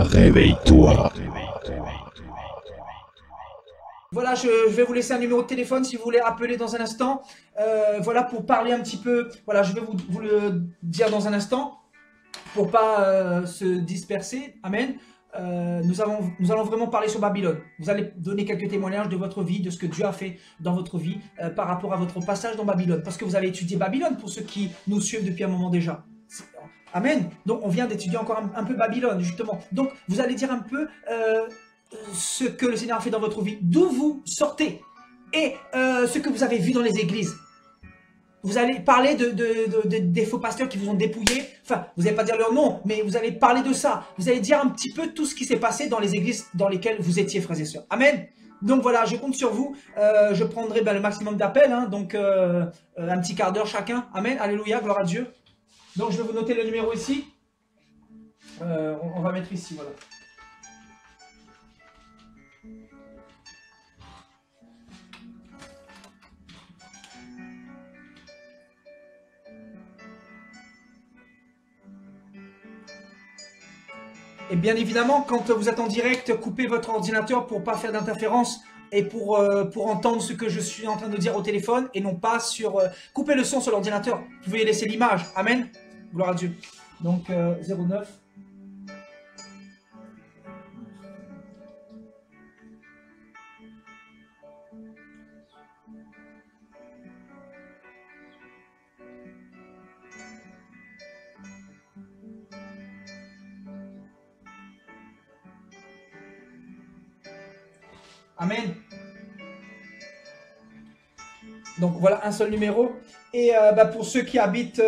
réveille-toi. Voilà, je vais vous laisser un numéro de téléphone si vous voulez appeler dans un instant. Voilà, pour parler un petit peu. Voilà, je vais vous le dire dans un instant pour pas se disperser. Amen. Nous allons vraiment parler sur Babylone. Vous allez donner quelques témoignages de votre vie, de ce que Dieu a fait dans votre vie par rapport à votre passage dans Babylone. Parce que vous allez étudier Babylone pour ceux qui nous suivent depuis un moment déjà. Amen. Donc on vient d'étudier encore un peu Babylone, justement. Donc vous allez dire un peu ce que le Seigneur a fait dans votre vie, d'où vous sortez et ce que vous avez vu dans les églises. Vous allez parler des faux pasteurs qui vous ont dépouillé. Enfin, vous n'allez pas dire leur nom, mais vous allez parler de ça. Vous allez dire un petit peu tout ce qui s'est passé dans les églises dans lesquelles vous étiez, frères et sœurs. Amen. Donc voilà, je compte sur vous. Je prendrai le maximum d'appels, hein, donc un petit quart d'heure chacun. Amen. Alléluia, gloire à Dieu. Donc je vais vous noter le numéro ici. On va mettre ici, voilà. Et bien évidemment, quand vous êtes en direct, coupez votre ordinateur pour pas faire d'interférence et pour entendre ce que je suis en train de dire au téléphone et non pas sur... coupez le son sur l'ordinateur. Vous pouvez laisser l'image. Amen. Gloire à Dieu. Donc 09. Amen. Donc voilà un seul numéro. Et pour ceux qui habitent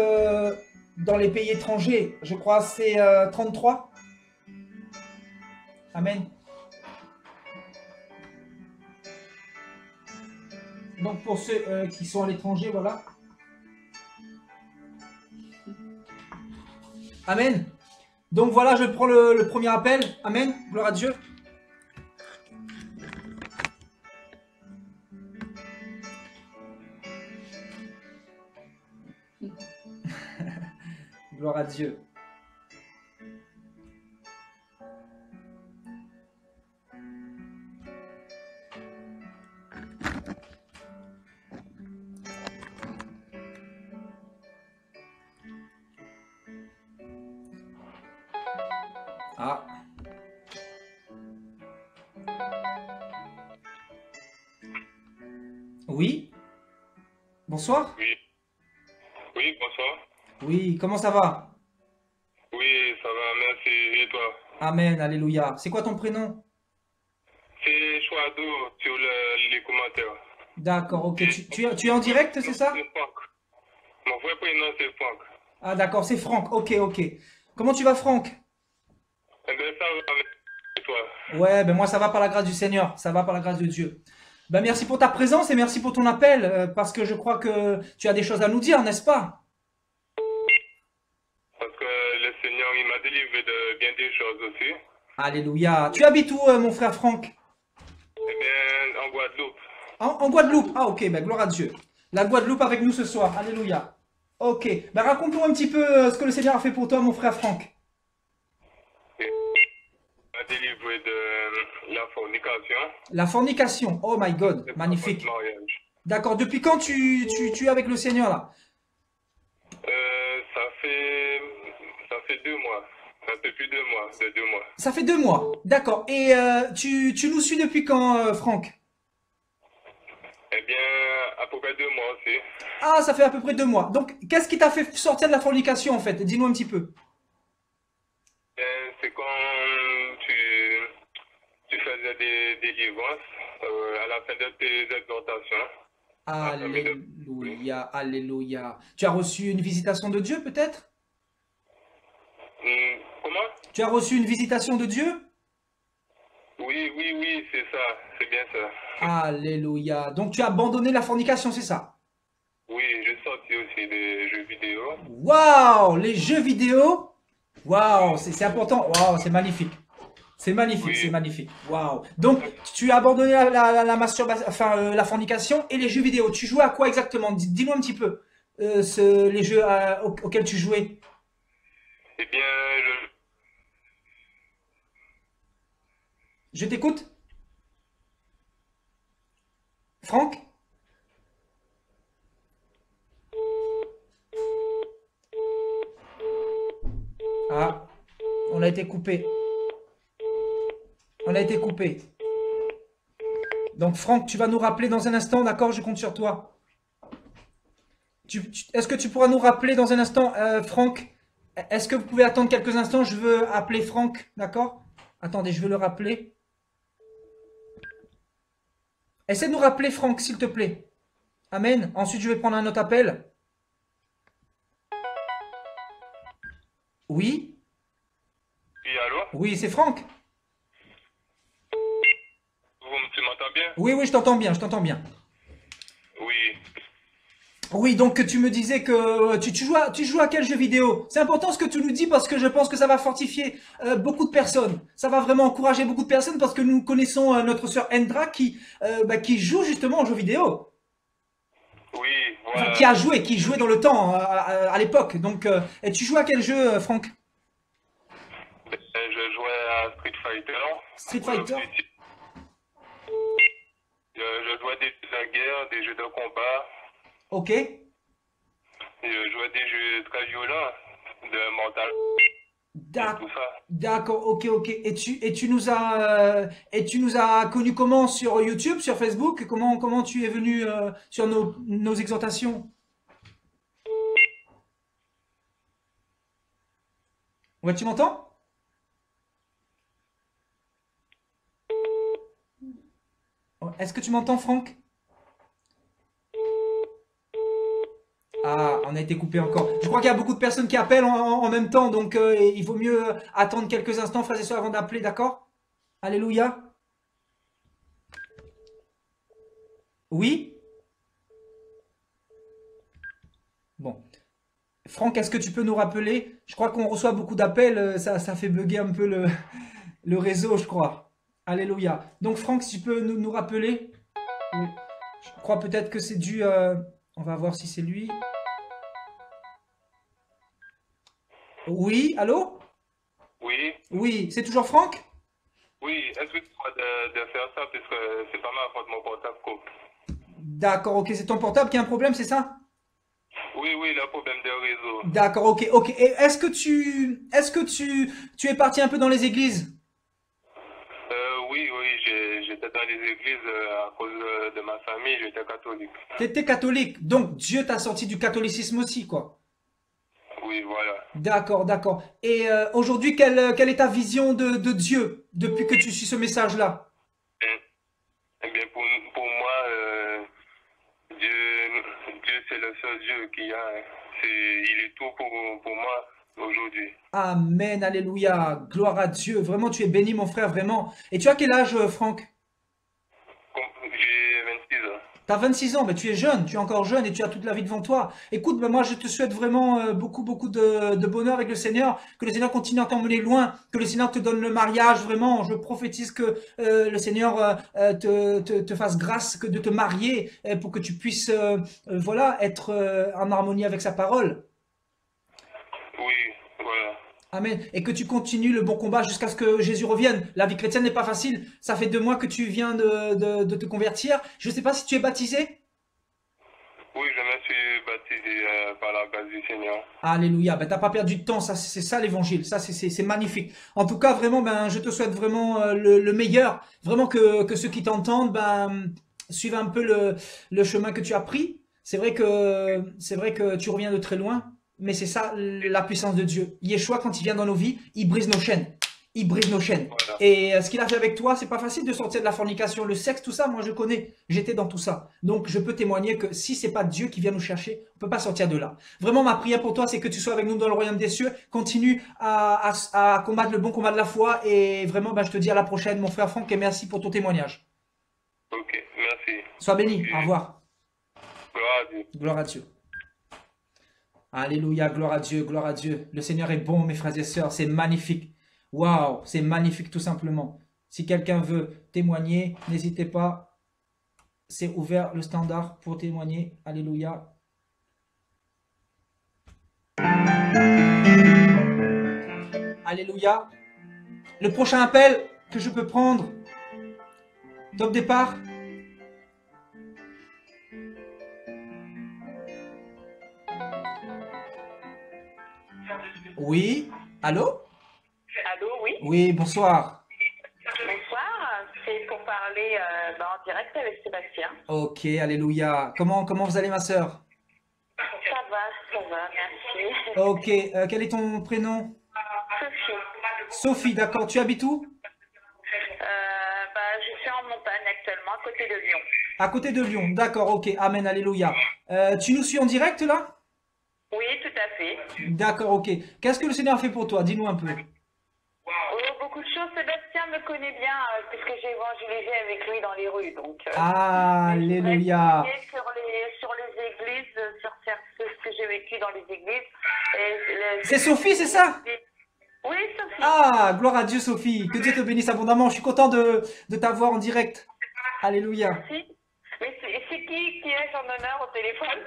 dans les pays étrangers, je crois c'est 33. Amen. Donc pour ceux qui sont à l'étranger, voilà. Amen. Donc voilà, je prends le premier appel. Amen. Gloire à Dieu. Gloire à Dieu. Ah. Oui. Bonsoir. Oui. Oui, bonsoir. Oui, comment ça va? Oui, ça va, merci. Et toi? Amen, alléluia. C'est quoi ton prénom? C'est Chouadou sur les commentaires. D'accord, ok. Tu es en direct, c'est ça? C'est Franck. Mon vrai prénom, c'est Franck. Ah d'accord, c'est Franck. Ok, ok. Comment tu vas, Franck? Eh bien, ça va, et toi? Ouais, ben moi ça va par la grâce du Seigneur. Ça va par la grâce de Dieu. Ben merci pour ta présence et merci pour ton appel, parce que je crois que tu as des choses à nous dire, n'est-ce pas? Parce que le Seigneur, il m'a délivré de bien des choses aussi. Alléluia. Tu habites où, mon frère Franck? Eh bien, en Guadeloupe. En Guadeloupe. Ah ok, ben gloire à Dieu. La Guadeloupe avec nous ce soir. Alléluia. Ok. Ben raconte-nous un petit peu ce que le Seigneur a fait pour toi, mon frère Franck. Il m'a délivré de la fornication. La fornication. Oh my God. Magnifique. Mariage. D'accord. Depuis quand tu es avec le Seigneur là? Ça fait 2 mois. Un peu plus de 2 mois. De 2 mois. Ça fait 2 mois. D'accord. Et tu nous suis depuis quand, Franck? Eh bien, à peu près 2 mois aussi. Ah, ça fait à peu près 2 mois. Donc, qu'est-ce qui t'a fait sortir de la fornication en fait? Dis-nous un petit peu. C'est quand tu faisais des délivrances à la fin de tes exhortations. Alléluia, alléluia. Tu as reçu une visitation de Dieu peut-être? Comment? Tu as reçu une visitation de Dieu? Oui, c'est ça. C'est bien ça. Alléluia. Donc tu as abandonné la fornication, c'est ça? Oui, j'ai sorti aussi des jeux vidéo. Waouh, les jeux vidéo? Waouh, c'est important. Waouh, c'est magnifique. C'est magnifique, Oui. c'est magnifique. Waouh. Donc tu as abandonné la masturbation, enfin la fornication et les jeux vidéo. Tu jouais à quoi exactement? Dis-nous un petit peu les jeux auxquels tu jouais. Eh bien, Je t'écoute. Franck? Ah, on a été coupé. On a été coupé. Donc Franck, tu vas nous rappeler dans un instant, d'accord? Je compte sur toi. Est-ce que tu pourras nous rappeler dans un instant, Franck? Est-ce que vous pouvez attendre quelques instants? Je veux appeler Franck, d'accord? Attendez, je veux le rappeler. Essaie de nous rappeler Franck, s'il te plaît. Amen. Ensuite, je vais prendre un autre appel. Oui? Oui, allô? Oui, c'est Franck. Tu m'entends bien? Oui, oui, je t'entends bien, je t'entends bien. Oui. Oui, donc tu me disais que tu joues à quel jeu vidéo? C'est important ce que tu nous dis parce que je pense que ça va fortifier beaucoup de personnes. Ça va vraiment encourager beaucoup de personnes parce que nous connaissons notre sœur Endra qui joue justement aux jeux vidéo. Oui, Enfin, voilà. qui jouait dans le temps, à l'époque. Donc, et tu joues à quel jeu, Franck? Je jouais à Street Fighter, Street Call of Fighter? Duty. Je jouais des jeux de guerre, des jeux de combat. Ok. Je jouais des jeux très violents, de Mortal et D'ac- tout ça. D'accord, ok, ok. Et tu nous as connus comment sur YouTube, sur Facebook? Comment tu es venu sur nos exhortations? Ouais, tu m'entends? Est-ce que tu m'entends, Franck? Ah, on a été coupé encore. Je crois qu'il y a beaucoup de personnes qui appellent en même temps, donc il vaut mieux attendre quelques instants, frères et sœurs, avant d'appeler, d'accord? Alléluia. Oui? Bon. Franck, est-ce que tu peux nous rappeler? Je crois qu'on reçoit beaucoup d'appels, ça fait bugger un peu le réseau, je crois. Alléluia. Donc Franck, si tu peux nous rappeler? Oui. Je crois peut-être que c'est dû... on va voir si c'est lui. Oui, allô? Oui, Oui, c'est toujours Franck? oui. Est-ce que tu crois de faire ça puisque c'est pas ma faute, mon portable coupe? D'accord, ok, c'est ton portable qui a un problème, c'est ça? Oui, oui, le problème de réseau. D'accord, ok, ok. Et est-ce que tu es parti un peu dans les églises? Oui, oui, j'étais dans les églises à cause de ma famille, j'étais catholique. T'étais catholique, donc Dieu t'a sorti du catholicisme aussi, quoi. Oui, voilà. D'accord, d'accord. Et aujourd'hui, quelle est ta vision de Dieu depuis que tu suis ce message-là? Eh eh bien, pour moi, Dieu, Dieu c'est le seul Dieu qu'il y a. Hein. Il est tout pour moi aujourd'hui. Amen, alléluia, gloire à Dieu. Vraiment, tu es béni, mon frère, vraiment. Et tu as quel âge, Franck? J'ai 26 ans. T'as 26 ans, mais tu es jeune, tu es encore jeune et tu as toute la vie devant toi. Écoute, ben moi je te souhaite vraiment beaucoup, beaucoup de bonheur avec le Seigneur, que le Seigneur continue à t'emmener loin, que le Seigneur te donne le mariage, vraiment. Je prophétise que le Seigneur te fasse grâce que de te marier pour que tu puisses voilà, être en harmonie avec sa parole. Oui, voilà. Amen. Et que tu continues le bon combat jusqu'à ce que Jésus revienne. La vie chrétienne n'est pas facile. Ça fait 2 mois que tu viens de te convertir. Je ne sais pas si tu es baptisé. Oui, je me suis baptisé par la grâce du Seigneur. Alléluia. Ben, t'as pas perdu de temps. Ça, c'est ça l'évangile. Ça, c'est magnifique. En tout cas, vraiment, ben, je te souhaite vraiment le meilleur. Vraiment que ceux qui t'entendent, ben, suivent un peu le chemin que tu as pris. C'est vrai que tu reviens de très loin. Mais c'est ça la puissance de Dieu. Yeshua, quand il vient dans nos vies, il brise nos chaînes. Il brise nos chaînes. Voilà. Et ce qu'il a fait avec toi, c'est pas facile de sortir de la fornication, le sexe, tout ça. Moi, je connais. J'étais dans tout ça. Donc, je peux témoigner que si c'est pas Dieu qui vient nous chercher, on peut pas sortir de là. Vraiment, ma prière pour toi, c'est que tu sois avec nous dans le royaume des cieux. Continue à combattre le bon combat de la foi. Et vraiment, ben, je te dis à la prochaine, mon frère Franck, et merci pour ton témoignage. Ok, merci. Sois béni. Au Et revoir. gloire à Dieu. Gloire à Dieu. Alléluia, gloire à Dieu, gloire à Dieu. Le Seigneur est bon, mes frères et sœurs, c'est magnifique. Waouh, c'est magnifique tout simplement. Si quelqu'un veut témoigner, n'hésitez pas. C'est ouvert le standard pour témoigner. Alléluia. Alléluia. Le prochain appel que je peux prendre, Top départ. Oui. Allô? Allô, oui. Oui, bonsoir. Bonsoir. C'est pour parler en direct avec Sébastien. Ok, alléluia. Comment vous allez, ma sœur? Ça va, merci. Ok, quel est ton prénom? Sophie. Sophie, d'accord. Tu habites où? Je suis en montagne actuellement, à côté de Lyon. À côté de Lyon. D'accord, ok. Amen, alléluia. Tu nous suis en direct là? Oui, tout à fait. D'accord, ok. Qu'est-ce que le Seigneur a fait pour toi? Dis-nous un peu. Oh, beaucoup de choses. Sébastien me connaît bien, puisque j'ai évangélisé avec lui dans les rues. Donc, Alléluia. sur les églises, sur ce que j'ai vécu dans les églises. C'est Sophie, c'est ça? Oui, Sophie. Ah, gloire à Dieu, Sophie. Que Dieu te bénisse abondamment. Je suis content de t'avoir en direct. Alléluia. Merci. Mais c'est qui est en honneur au téléphone?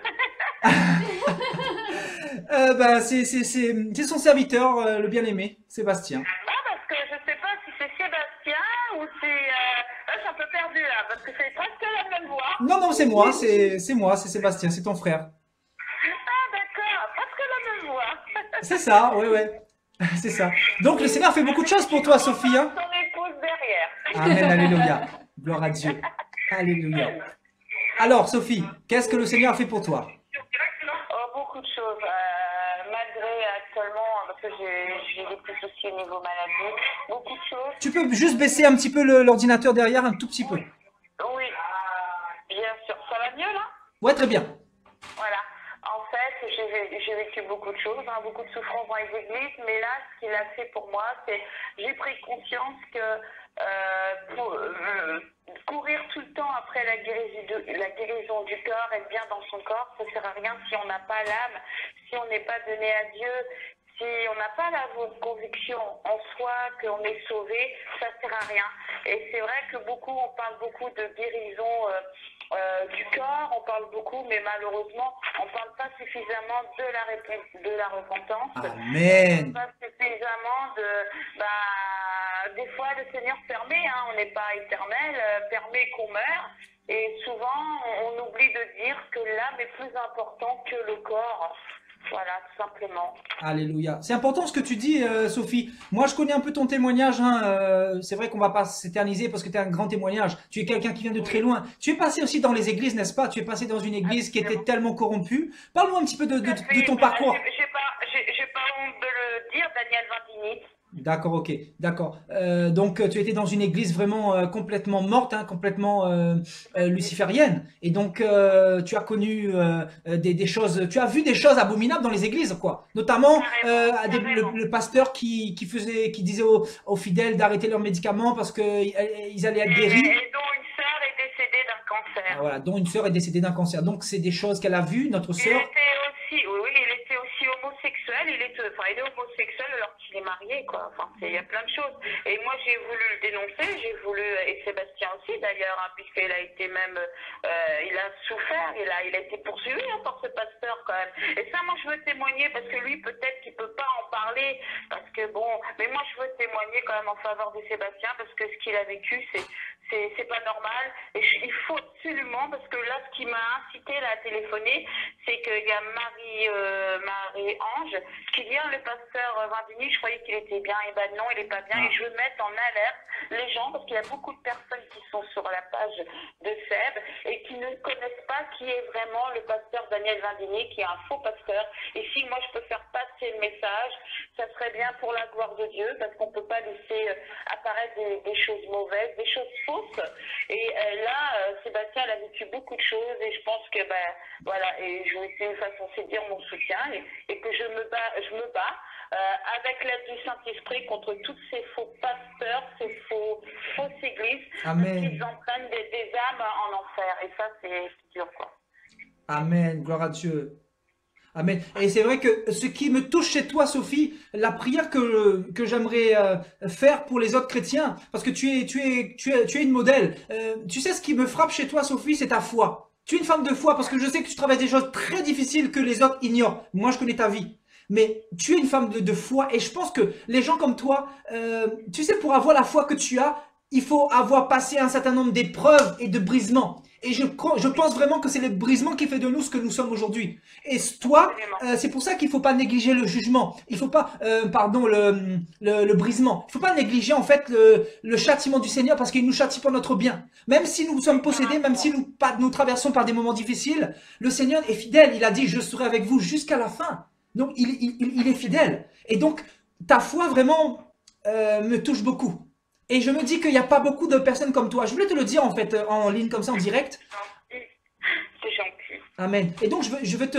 C'est son serviteur, le bien-aimé, Sébastien. Ah, parce que je sais pas si c'est Sébastien ou si... je suis un peu perdue là, parce que c'est presque la même voix. Non, non, c'est moi, c'est Sébastien, c'est ton frère. Ah, d'accord, presque la même voix. C'est ça, ouais. C'est ça. Donc, le Seigneur fait beaucoup de choses pour toi, Sophie. Hein? Son épouse derrière. Amen, alléluia. Gloire à Dieu. Alléluia. Alors, Sophie, qu'est-ce que le Seigneur a fait pour toi? Oh, beaucoup de choses. Malgré actuellement, parce que j'ai des petits soucis au niveau maladie, beaucoup de choses. Tu peux juste baisser un petit peu l'ordinateur derrière, un tout petit peu. Oui, bien sûr. Ça va mieux là? Ouais, très bien. Voilà. En fait, j'ai vécu beaucoup de choses, beaucoup de souffrances dans les églises, mais là, ce qu'il a fait pour moi, c'est j'ai pris conscience que courir tout le temps après la guérison du corps, être bien dans son corps, ça ne sert à rien si on n'a pas l'âme, si on n'est pas donné à Dieu, si on n'a pas la conviction en soi qu'on est sauvé, ça ne sert à rien. Et c'est vrai que on parle beaucoup de guérison du corps, on parle beaucoup, mais malheureusement, on ne parle pas suffisamment de la repentance. Amen. On parle pas suffisamment des fois, le Seigneur permet, on n'est pas éternel, permet qu'on meure. Et souvent, on oublie de dire que l'âme est plus importante que le corps. Voilà, tout simplement. Alléluia. C'est important ce que tu dis, Sophie. Moi, je connais un peu ton témoignage. C'est vrai qu'on va pas s'éterniser parce que tu es un grand témoignage. Tu es quelqu'un qui vient de très loin. Tu es passé aussi dans les églises, n'est-ce pas? Tu es passé dans une église qui était tellement corrompue. Parle-nous un petit peu de ton parcours. J'ai pas honte de le dire, Daniel Vandini. D'accord, ok, d'accord. Donc tu étais dans une église vraiment complètement morte, complètement luciférienne, et donc tu as connu des choses, tu as vu des choses abominables dans les églises, quoi. Notamment le pasteur qui disait aux fidèles d'arrêter leurs médicaments parce que ils allaient être guéris. Et dont une sœur est décédée d'un cancer. Voilà, dont une sœur est décédée d'un cancer. Donc c'est des choses qu'elle a vues, notre sœur. Il était aussi homosexuel. Il est homosexuel alors qu'il est marié, quoi. Enfin, il y a plein de choses. Et moi, j'ai voulu le dénoncer. Et Sébastien aussi, d'ailleurs, puisqu'il a été même, il a souffert. Il a été poursuivi par ce pasteur, quand même. Et ça, moi, je veux témoigner parce que lui, peut-être qu'il peut pas en parler, parce que mais moi, je veux témoigner quand même en faveur de Sébastien parce que ce qu'il a vécu, c'est pas normal. Et il faut absolument, parce que là, ce qui m'a incité à téléphoner, c'est qu'il y a Marie-Ange qui vient, le pasteur Vandini, je croyais qu'il était bien, et ben non, il n'est pas bien. Et je veux mettre en alerte les gens, parce qu'il y a beaucoup de personnes qui sont sur la page de Seb et qui ne connaissent pas qui est vraiment le pasteur Daniel Vandini, qui est un faux pasteur. Et si moi je peux faire passer le message, ça serait bien pour la gloire de Dieu, parce qu'on ne peut pas laisser apparaître des choses mauvaises, des choses fausses. Et là, Sébastien elle a vécu beaucoup de choses, et je pense que voilà, et je vais essayer de façon de dire mon soutien, et que je me bats avec l'aide du Saint-Esprit contre tous ces faux pasteurs, ces fausses églises, qui entraînent des âmes en enfer. Et ça, c'est dur, quoi. Amen, gloire à Dieu. Amen. Et c'est vrai que ce qui me touche chez toi, Sophie, la prière que j'aimerais faire pour les autres chrétiens, parce que tu es une modèle. Tu sais, ce qui me frappe chez toi, Sophie, c'est ta foi. Tu es une femme de foi, parce que je sais que tu traverses des choses très difficiles que les autres ignorent. Moi, je connais ta vie. Mais tu es une femme de foi, et je pense que les gens comme toi, tu sais, pour avoir la foi que tu as, il faut avoir passé un certain nombre d'épreuves et de brisements. Et je pense vraiment que c'est le brisement qui fait de nous ce que nous sommes aujourd'hui. Et toi, c'est pour ça qu'il ne faut pas négliger le jugement. Il ne faut pas, pardon, le brisement. Il ne faut pas négliger en fait le châtiment du Seigneur parce qu'il nous châtie pour notre bien. Même si nous sommes possédés, même si nous traversons par des moments difficiles, le Seigneur est fidèle. Il a dit, je serai avec vous jusqu'à la fin. Donc, il est fidèle. Et donc, ta foi vraiment me touche beaucoup. Et je me dis qu'il n'y a pas beaucoup de personnes comme toi. Je voulais te le dire en fait en ligne comme ça en direct. C'est gentil. Amen. Et donc je veux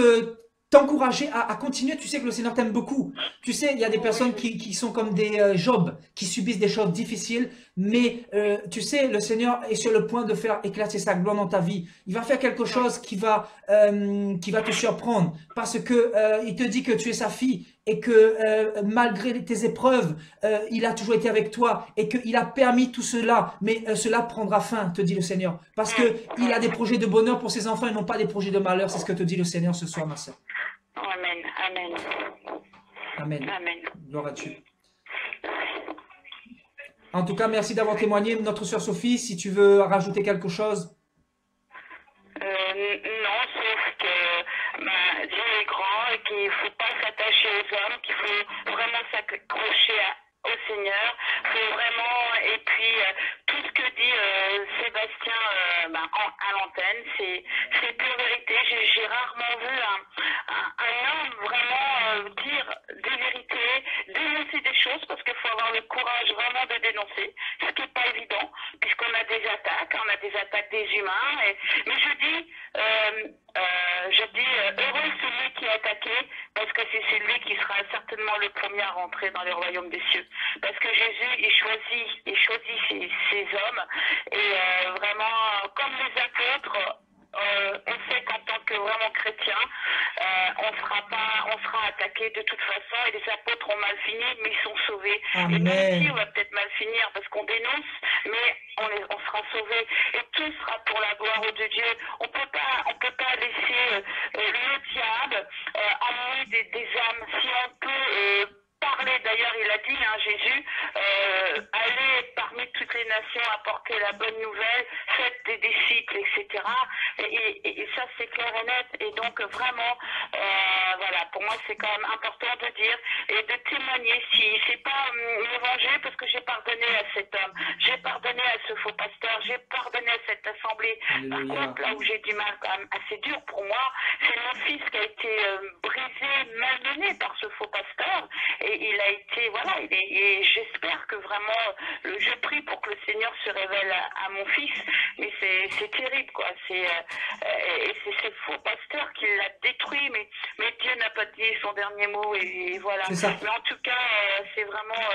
t'encourager à continuer. Tu sais que le Seigneur t'aime beaucoup. Tu sais, il y a des personnes qui sont comme des Job, qui subissent des choses difficiles. Mais tu sais, le Seigneur est sur le point de faire éclater sa gloire dans ta vie. Il va faire quelque chose qui va te surprendre. Parce que il te dit que tu es sa fille. Et que malgré tes épreuves, il a toujours été avec toi et qu'il a permis tout cela. Mais cela prendra fin, te dit le Seigneur. Parce qu'il a des projets de bonheur pour ses enfants et non pas des projets de malheur. C'est ce que te dit le Seigneur ce soir, ma sœur. Amen, amen. Amen. Amen. Gloire à Dieu. En tout cas, merci d'avoir témoigné. Notre sœur Sophie, si tu veux rajouter quelque chose. Non, sauf que Dieu est grand et qu'il ne faut pas s'attacher aux hommes, qu'il faut vraiment s'accrocher au Seigneur. Faut vraiment, et puis tout ce que dit Sébastien à l'antenne, c'est pure vérité. J'ai rarement vu un homme vraiment dire des vérités, dénoncer des choses, parce qu'il faut avoir le courage vraiment de dénoncer, ce qui n'est pas évident, puisqu'on a des attaques des humains. Mais je dis heureux celui qui est attaqué, parce que c'est celui qui sera certainement le premier à rentrer dans le royaume des cieux. Parce que Jésus, il choisit ces hommes, et vraiment, comme les apôtres, on sait qu'en tant que vraiment chrétien, on sera attaqué de toute façon, et les apôtres ont mal fini, mais ils sont sauvés. Amen. Et nous aussi, on va peut-être mal finir parce qu'on dénonce, mais on sera sauvés. Et tout sera pour la gloire de Dieu. On peut pas laisser le diable emmener des âmes. Si on peut parler, d'ailleurs il a dit, Jésus, allez parmi toutes les nations apporter la bonne nouvelle, faites des disciples, etc. Et ça c'est clair et net. Et donc vraiment, voilà, pour moi c'est quand même important de dire et de témoigner. Si c'est pas l'évangile, parce que j'ai pardonné à cet homme, j'ai pardonné à ce faux pasteur, j'ai pardonné à cette assemblée. Par contre, là où j'ai du mal, quand même assez dur pour moi, c'est mon fils qui a été brisé, malmené par ce faux pasteur. Et il a été, voilà, et j'espère que vraiment, je prie pour que le Seigneur se révèle à mon fils, mais c'est terrible, quoi. Et c'est ce faux pasteur qui l'a détruit, mais Dieu n'a pas dit son dernier mot, et voilà. Mais en tout cas, c'est vraiment,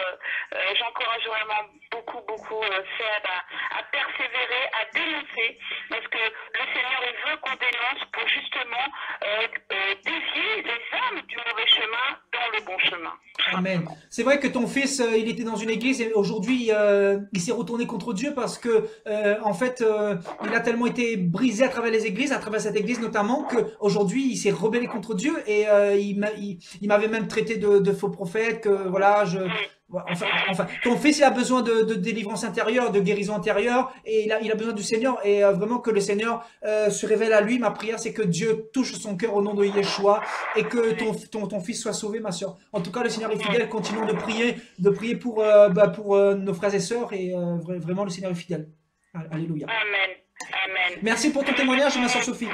j'encourage vraiment beaucoup Seb à persévérer, à dénoncer, parce que le Seigneur, il veut qu'on dénonce pour justement dévier les âmes du mauvais chemin dans le bon chemin. Amen. C'est vrai que ton fils, il était dans une église et aujourd'hui, il s'est retourné contre Dieu parce que, en fait, il a tellement été brisé à travers les églises, à travers cette église notamment, qu'aujourd'hui, il s'est rebellé contre Dieu et il m'avait même traité de faux prophète, que voilà, Enfin, ton fils, il a besoin de délivrance intérieure, de guérison intérieure, et il a besoin du Seigneur, et vraiment que le Seigneur se révèle à lui. Ma prière, c'est que Dieu touche son cœur au nom de Yeshua, et que ton fils soit sauvé, ma soeur. En tout cas, le Seigneur est fidèle. Continuons de prier pour nos frères et sœurs, et vraiment, le Seigneur est fidèle. Alléluia. Amen. Amen. Merci pour ton témoignage, ma soeur Sophie.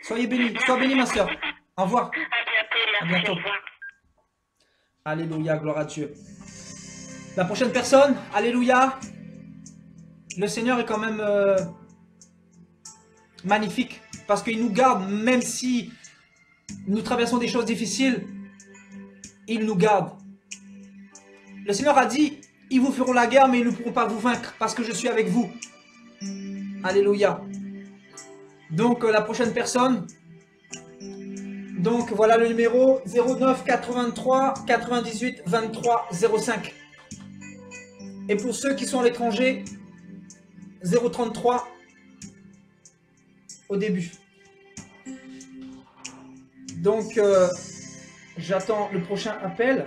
Soyez bénie. Sois bénie, ma soeur. Au revoir. À bientôt. Merci. À bientôt. Alléluia, gloire à Dieu. La prochaine personne, alléluia. Le Seigneur est quand même magnifique parce qu'il nous garde, même si nous traversons des choses difficiles, il nous garde. Le Seigneur a dit, ils vous feront la guerre, mais ils ne pourront pas vous vaincre parce que je suis avec vous. Alléluia. Donc, la prochaine personne, donc voilà le numéro 09 83 98 23 05. Et pour ceux qui sont à l'étranger, 033 au début. Donc, j'attends le prochain appel.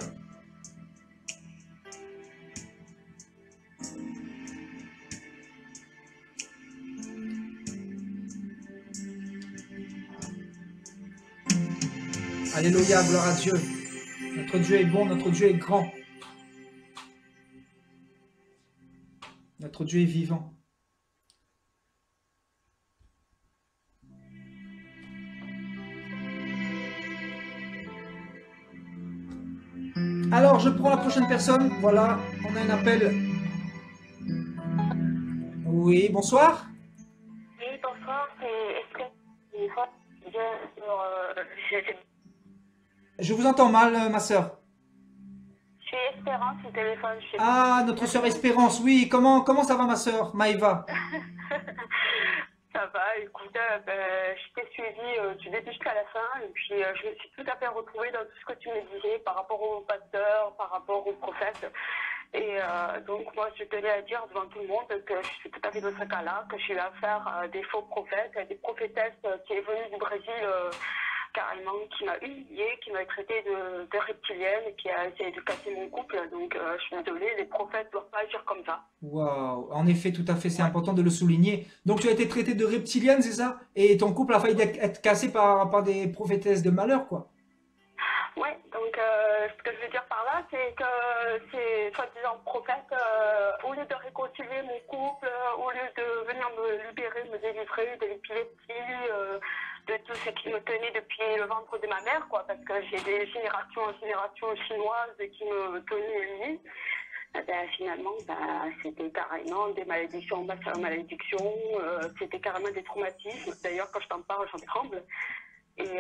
Alléluia, gloire à Dieu. Notre Dieu est bon, notre Dieu est grand. Notre Dieu est vivant. Alors, je prends la prochaine personne. Voilà, on a un appel. Oui, bonsoir. Oui, bonsoir. Est-ce que Je vous entends mal, ma sœur. je suis Espérance au téléphone. Ah, notre sœur Espérance, oui. Comment ça va, ma sœur Maïva? Ça va, écoute, je t'ai suivi du début jusqu'à la fin et puis je me suis tout à fait retrouvée dans tout ce que tu me disais par rapport au pasteur, par rapport au prophète. Et donc moi je tenais à dire devant tout le monde que je suis tout à fait dans ce cas-là, que j'ai eu affaire à des faux prophètes, à des prophétesses qui est venue du Brésil carrément, qui m'a humiliée, qui m'a traité de reptilienne, qui a essayé de casser mon couple. Donc je suis désolée, les prophètes ne doivent pas agir comme ça. Waouh, en effet, tout à fait, c'est important de le souligner. Donc tu as été traité de reptilienne, c'est ça? Et ton couple a failli être cassé par des prophétesses de malheur, quoi. Ouais, donc ce que je veux dire par là, c'est que ces soi-disant prophètes, au lieu de réconcilier mon couple, au lieu de venir me libérer, me délivrer de l'épilepsie, de tout ce qui me tenait depuis le ventre de ma mère, quoi, parce que j'ai des générations en générations chinoises qui me tenaient liées, ben, finalement, ben, c'était carrément des malédictions, malédictions, c'était carrément des traumatismes. D'ailleurs, quand je t'en parle, j'en tremble. Et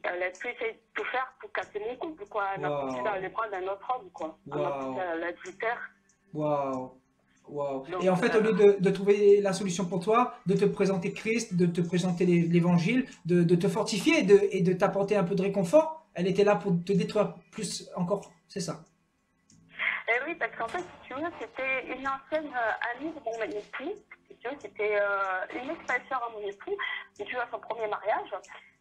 elle a pu essayer de tout faire pour casser mon couple, quoi. Elle m'a poussé dans les bras d'un autre homme, quoi. Elle m'a poussé à l'adultère. Waouh. Wow. Donc, Et en fait, au lieu de trouver la solution pour toi, de te présenter Christ, de te présenter l'évangile, de te fortifier et de t'apporter un peu de réconfort, elle était là pour te détruire plus encore, c'est ça? Eh oui, parce qu'en fait, si tu veux, c'était une ancienne amie de mon époux. Si tu veux, c'était une ex-belle-sœur à mon époux, due à son premier mariage.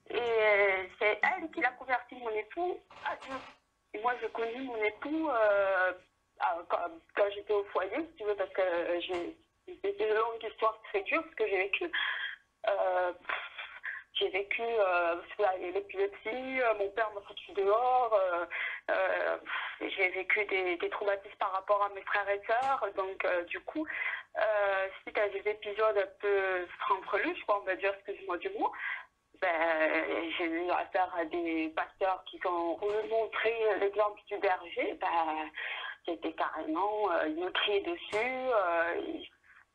Et c'est elle qui l'a converti mon époux à Dieu. Et moi, j'ai connu mon époux quand j'étais au foyer, si tu veux, parce que c'est une longue histoire très dure, ce que j'ai vécu. J'ai vécu l'épilepsie, mon père m'a foutu dehors, j'ai vécu des traumatismes par rapport à mes frères et sœurs. Donc, du coup, suite à des épisodes un peu franfreluches, on va dire, excuse-moi du mot, ben, j'ai eu affaire à des pasteurs qui ont montré l'exemple du berger. Ben, c'était carrément, ils me criaient dessus.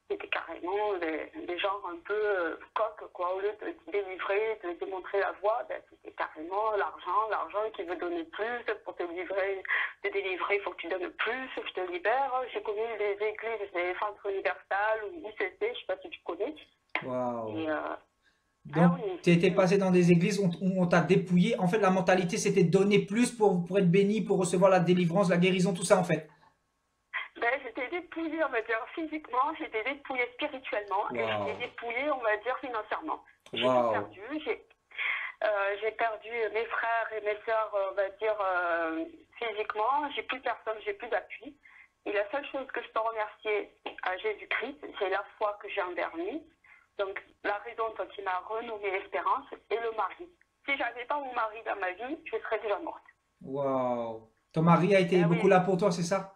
C'était carrément des gens un peu coqs, quoi. Au lieu de te délivrer, de te montrer la voie, ben, c'était carrément l'argent qui veut donner plus. Pour te délivrer, il faut que tu donnes plus, je te libère. J'ai connu des églises, des centres universales ou ICC, je ne sais pas si tu connais. Waouh. Et, Donc, oui. tu étais passé dans des églises où on t'a dépouillé. En fait, la mentalité, c'était donner plus pour être béni, pour recevoir la délivrance, la guérison, tout ça, en fait. Ben, j'étais dépouillée, on va dire, physiquement, j'étais dépouillée spirituellement, et j'étais dépouillée, on va dire, financièrement. J'ai tout perdu, j'ai perdu mes frères et mes sœurs, on va dire, physiquement, j'ai plus personne, j'ai plus d'appui. Et la seule chose que je peux remercier à Jésus-Christ, c'est la foi que j'ai envers lui. Donc, la raison dont il m'a renommé l'espérance et le mari. Si j'avais pas mon mari dans ma vie, je serais déjà morte. Waouh. Ton mari a été beaucoup là pour toi, c'est ça?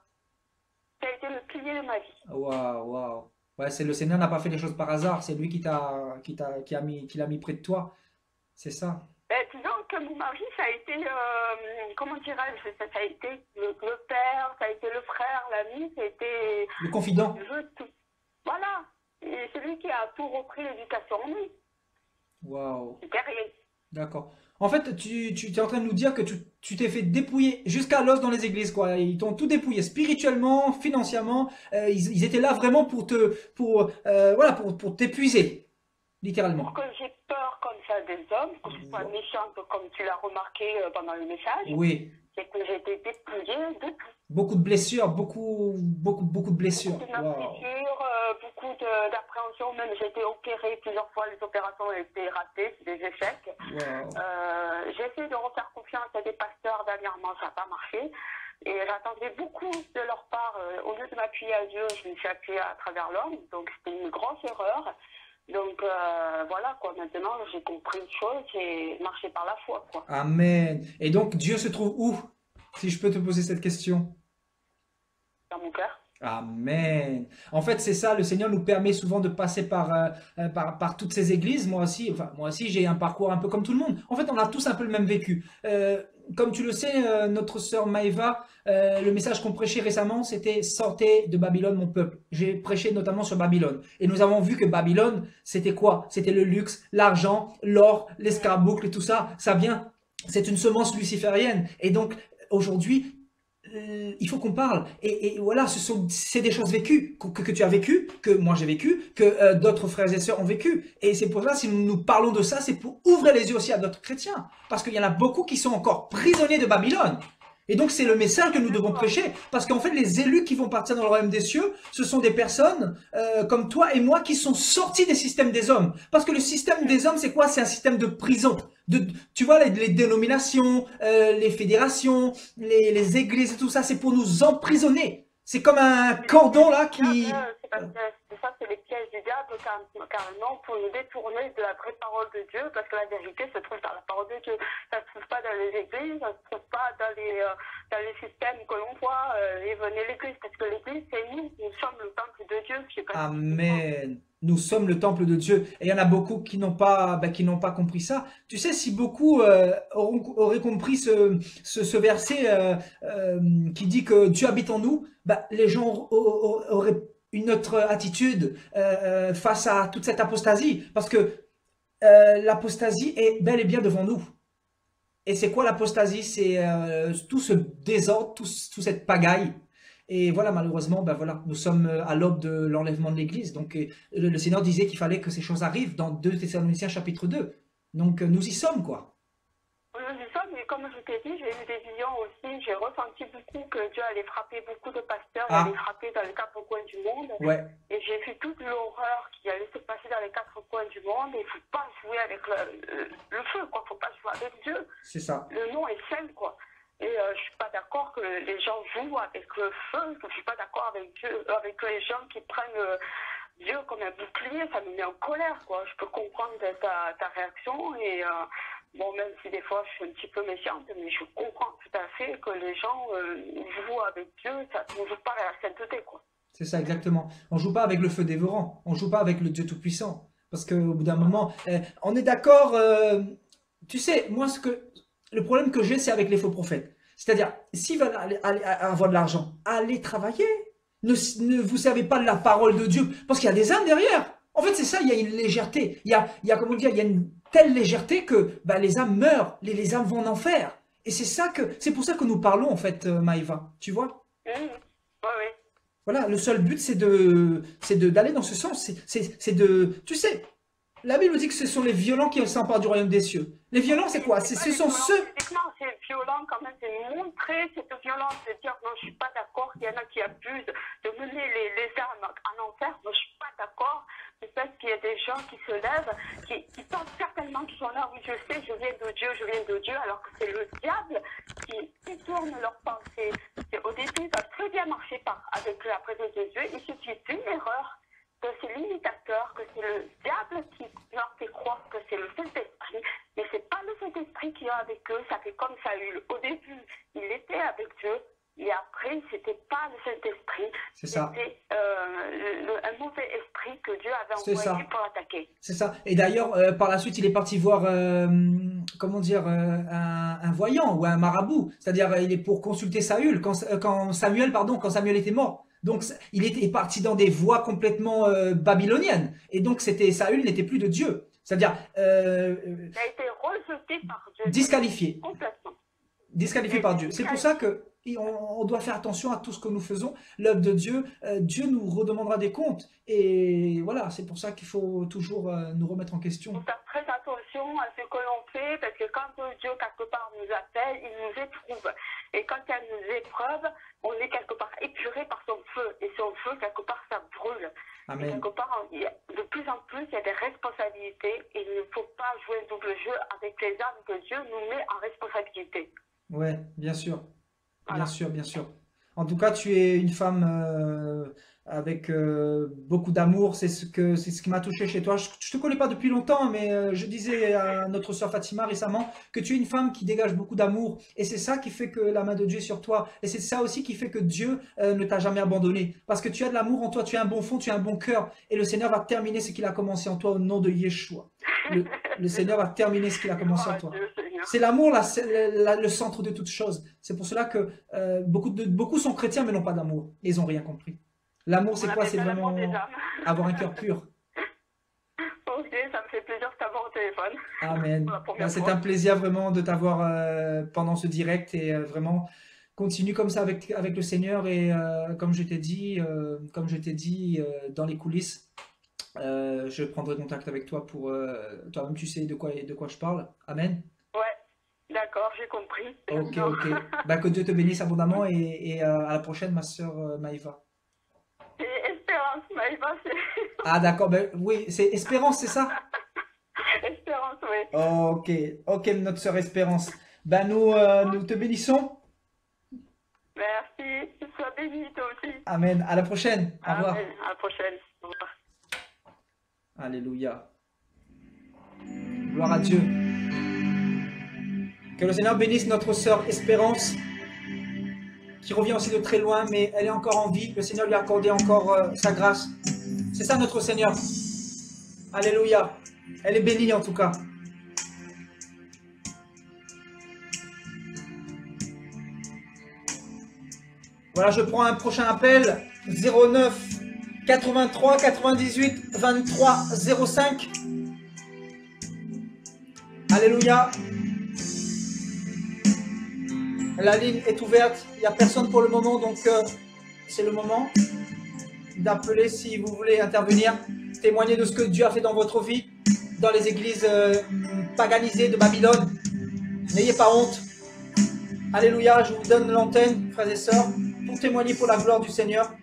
Ça a été le pilier de ma vie. Waouh, waouh. Ouais, c'est le Seigneur n'a pas fait les choses par hasard, c'est lui qui l'a mis près de toi. C'est ça. Disons que mon mari, ça a été, comment dirais-je, ça a été le père, ça a été le frère, l'ami, ça a été... Le confident. Voilà. Et c'est lui qui a tout repris l'éducation en lui. Waouh. C'était rien. D'accord. En fait, tu es en train de nous dire que tu t'es fait dépouiller jusqu'à l'os dans les églises, quoi. Ils t'ont tout dépouillé spirituellement, financièrement. Ils étaient là vraiment voilà, pour t'épuiser, littéralement. Pour que j'ai peur comme ça des hommes, que je sois méchante comme tu l'as remarqué pendant le message. Oui. C'est que j'ai été dépouillée de tout. Beaucoup de blessures, beaucoup de blessures. Beaucoup de blessures, beaucoup d'appréhension. Même j'ai été opérée plusieurs fois, les opérations ont été ratées, c'est des échecs. J'ai essayé de refaire confiance à des pasteurs, dernièrement ça n'a pas marché. Et j'attendais beaucoup de leur part. Au lieu de m'appuyer à Dieu, je me suis appuyée à travers l'homme. Donc c'était une grosse erreur. Donc voilà quoi, maintenant j'ai compris une chose, j'ai marché par la foi quoi. Amen. Et donc, Dieu se trouve où? Si je peux te poser cette question. Dans mon cœur. Amen. En fait, c'est ça, le Seigneur nous permet souvent de passer par toutes ces églises. Moi aussi, j'ai un parcours un peu comme tout le monde. En fait, on a tous un peu le même vécu. Comme tu le sais, notre sœur Maëva, le message qu'on prêchait récemment, c'était sortez de Babylone, mon peuple. J'ai prêché notamment sur Babylone. Et nous avons vu que Babylone, c'était quoi? C'était le luxe, l'argent, l'or, l'escarboucle, tout ça. Ça vient, c'est une semence luciférienne. Et donc, aujourd'hui, il faut qu'on parle. Et voilà, c'est des choses vécues, que tu as vécues, que moi j'ai vécu, que d'autres frères et sœurs ont vécu. Et c'est pour ça, si nous parlons de ça, c'est pour ouvrir les yeux aussi à d'autres chrétiens. Parce qu'il y en a beaucoup qui sont encore prisonniers de Babylone. Et donc c'est le message que nous devons prêcher. Parce qu'en fait, les élus qui vont partir dans le royaume des cieux, ce sont des personnes comme toi et moi qui sont sortis des systèmes des hommes. Parce que le système des hommes, c'est quoi? C'est un système de prison. Tu vois, les dénominations, les fédérations, les églises et tout ça, c'est pour nous emprisonner. C'est comme un cordon là qui... Ça, c'est les pièges du diable carrément pour nous détourner de la vraie parole de Dieu, parce que la vérité se trouve dans la parole de Dieu. Ça ne se trouve pas dans les églises, ça ne se trouve pas dans les systèmes que l'on voit. Et venez l'église, parce que l'église, c'est nous sommes le temple de Dieu. Je sais pas si Amen. Nous sommes le temple de Dieu. Et il y en a beaucoup qui n'ont pas compris ça. Tu sais, si beaucoup auraient compris ce verset qui dit que Dieu habite en nous, les gens auraient une autre attitude face à toute cette apostasie. Parce que l'apostasie est bel et bien devant nous. Et c'est quoi l'apostasie? C'est tout ce désordre, toute cette pagaille. Et voilà, malheureusement, voilà, nous sommes à l'aube de l'enlèvement de l'Église. Donc, le Seigneur disait qu'il fallait que ces choses arrivent dans 2 Thessaloniciens chapitre 2. Donc, nous y sommes, quoi. C'est ça, mais comme je t'ai dit, j'ai eu des visions aussi. J'ai ressenti beaucoup que Dieu allait frapper beaucoup de pasteurs, il allait frapper dans les 4 coins du monde. Ouais. Et j'ai vu toute l'horreur qui allait se passer dans les 4 coins du monde. Il ne faut pas jouer avec le feu, quoi. Il ne faut pas jouer avec Dieu. C'est ça. Le nom est saint, quoi. Et je ne suis pas d'accord que les gens jouent avec le feu. Je ne suis pas d'accord avec Dieu, avec les gens qui prennent Dieu comme un bouclier. Ça me met en colère, quoi. Je peux comprendre ta réaction et... bon, même si des fois je suis un petit peu méfiante, mais je comprends tout à fait que les gens jouent avec Dieu, ça ne joue pas à la sainteté, quoi. C'est ça, exactement. On joue pas avec le feu dévorant, on joue pas avec le Dieu Tout-Puissant. Parce qu'au bout d'un moment, on est d'accord, tu sais, moi, le problème que j'ai, c'est avec les faux prophètes. C'est-à-dire, s'ils veulent aller avoir de l'argent, allez travailler. Ne vous servez pas de la parole de Dieu, parce qu'il y a des âmes derrière. En fait, c'est ça, il y a une légèreté. Il y a comment dire, il y a une telle légèreté que les âmes meurent, les âmes vont en enfer. Et c'est pour ça que nous parlons, en fait, Maïva, tu vois. Oui, oui. Voilà, le seul but, c'est d'aller dans ce sens. Tu sais, la Bible dit que ce sont les violents qui s'emparent du royaume des cieux. Les violents, c'est quoi? Ce sont ceux... C'est violent quand même, c'est montrer cette violence, de dire non, je ne suis pas d'accord, qu'il y en a qui abusent, de mener les âmes en enfer, moi je ne suis pas d'accord. Peut-être qu'il y a des gens qui se lèvent, qui pensent certainement qu'ils sont là, oui je sais, je viens de Dieu, alors que c'est le diable qui tourne leurs pensées. Au début, ça a très bien marché avec la présence de Dieu, il suffit d'une erreur, que c'est l'imitateur, que c'est le diable qui leur fait croire que c'est le Saint-Esprit, mais c'est pas le Saint-Esprit qui est avec eux, ça fait comme Saül. Au début, il était avec Dieu, et après, c'était pas le Saint-Esprit, c'était un mauvais esprit que Dieu avait envoyé pour attaquer. C'est ça. Et d'ailleurs, par la suite, il est parti voir, comment dire, un voyant ou un marabout. C'est-à-dire, il est pour consulter Saül, quand Samuel était mort. Donc, il est parti dans des voies complètement babyloniennes. Et donc, Saül n'était plus de Dieu. C'est-à-dire... il a été rejeté par Dieu. Disqualifié. Complètement. Disqualifié par Dieu. C'est pour ça que on doit faire attention à tout ce que nous faisons. L'œuvre de Dieu, Dieu nous redemandera des comptes. Et voilà, c'est pour ça qu'il faut toujours nous remettre en question. Il faut faire très attention à ce que l'on fait, parce que quand Dieu, quelque part, nous appelle, il nous éprouve. Et quand il nous épreuve, on est quelque part épuré par son feu. Et son feu, quelque part, ça brûle. Amen. Et quelque part, de plus en plus, il y a des responsabilités. Et il ne faut pas jouer un double jeu avec les âmes que Dieu nous met en responsabilité. Ouais, bien sûr. Voilà. Bien sûr, bien sûr. En tout cas, tu es une femme avec beaucoup d'amour. C'est ce qui m'a touché chez toi. Je te connais pas depuis longtemps, mais je disais à notre sœur Fatima récemment que tu es une femme qui dégage beaucoup d'amour. Et c'est ça qui fait que la main de Dieu est sur toi. Et c'est ça aussi qui fait que Dieu ne t'a jamais abandonné. Parce que tu as de l'amour en toi, tu as un bon fond, tu as un bon cœur. Et le Seigneur va terminer ce qu'il a commencé en toi au nom de Yeshua. Le Seigneur va terminer ce qu'il a commencé en toi. C'est l'amour le centre de toute chose. C'est pour cela que beaucoup sont chrétiens mais n'ont pas d'amour. Ils n'ont rien compris. L'amour, c'est quoi? C'est vraiment avoir un cœur pur. Ok, ça me fait plaisir de t'avoir au téléphone. Amen. C'est un plaisir vraiment de t'avoir pendant ce direct et vraiment continue comme ça avec le Seigneur et comme je t'ai dit dans les coulisses, je prendrai contact avec toi pour toi-même tu sais de quoi je parle. Amen. Ouais, d'accord, j'ai compris. Ok. Bah, que Dieu te bénisse abondamment et à la prochaine, ma soeur Maïva. Et Espérance, Maïva, c'est... Ah d'accord, ben oui, c'est Espérance, c'est ça? Espérance, oui. Ok, notre sœur Espérance. Ben nous te bénissons. Merci, sois béni toi aussi. Amen, à la prochaine. Au revoir. Amen, à la prochaine. Au revoir. Alléluia. Gloire à Dieu. Que le Seigneur bénisse notre sœur Espérance, qui revient aussi de très loin, mais elle est encore en vie. Le Seigneur lui a accordé encore sa grâce. C'est ça notre Seigneur. Alléluia. Elle est bénie en tout cas. Voilà, je prends un prochain appel. 09 83 98 23 05. Alléluia. La ligne est ouverte. Il n'y a personne pour le moment, donc c'est le moment d'appeler si vous voulez intervenir. Témoigner de ce que Dieu a fait dans votre vie, dans les églises paganisées de Babylone. N'ayez pas honte. Alléluia, je vous donne l'antenne, frères et sœurs, pour témoigner pour la gloire du Seigneur.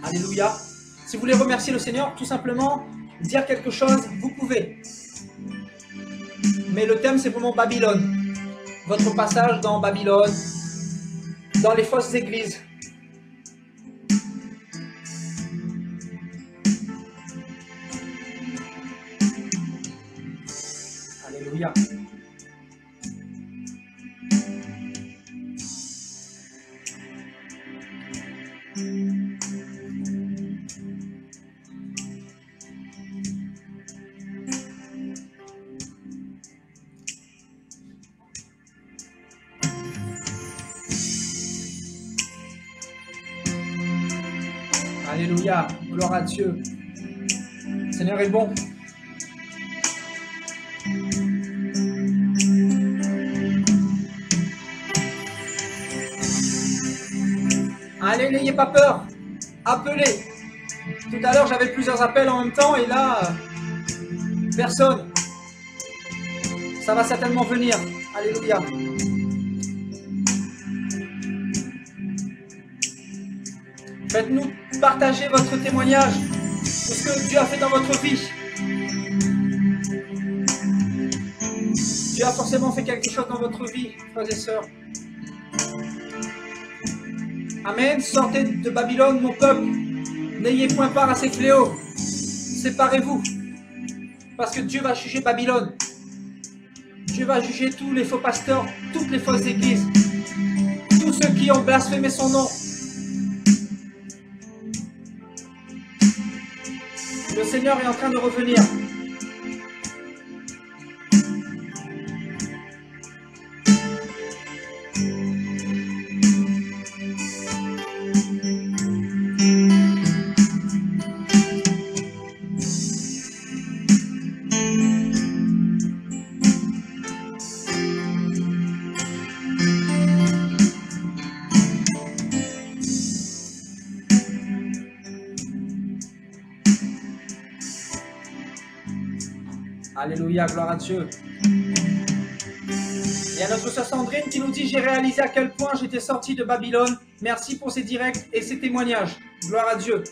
Alléluia. Si vous voulez remercier le Seigneur, tout simplement, dire quelque chose, vous pouvez. Mais le thème, c'est vraiment Babylone. Votre passage dans Babylone, dans les fausses églises. Alléluia. Alléluia, gloire à Dieu. Le Seigneur est bon. Allez, n'ayez pas peur. Appelez. Tout à l'heure, j'avais plusieurs appels en même temps et là, personne. Ça va certainement venir. Alléluia. Faites-nous partager votre témoignage de ce que Dieu a fait dans votre vie. Dieu a forcément fait quelque chose dans votre vie, frères et sœurs. Amen. Sortez de Babylone, mon peuple. N'ayez point part à ces fléaux. Séparez-vous. Parce que Dieu va juger Babylone. Dieu va juger tous les faux pasteurs, toutes les fausses églises. Tous ceux qui ont blasphémé son nom. Le Seigneur est en train de revenir. Alléluia, gloire à Dieu. Il y a notre sœur Sandrine qui nous dit: j'ai réalisé à quel point j'étais sorti de Babylone. Merci pour ces directs et ces témoignages. Gloire à Dieu.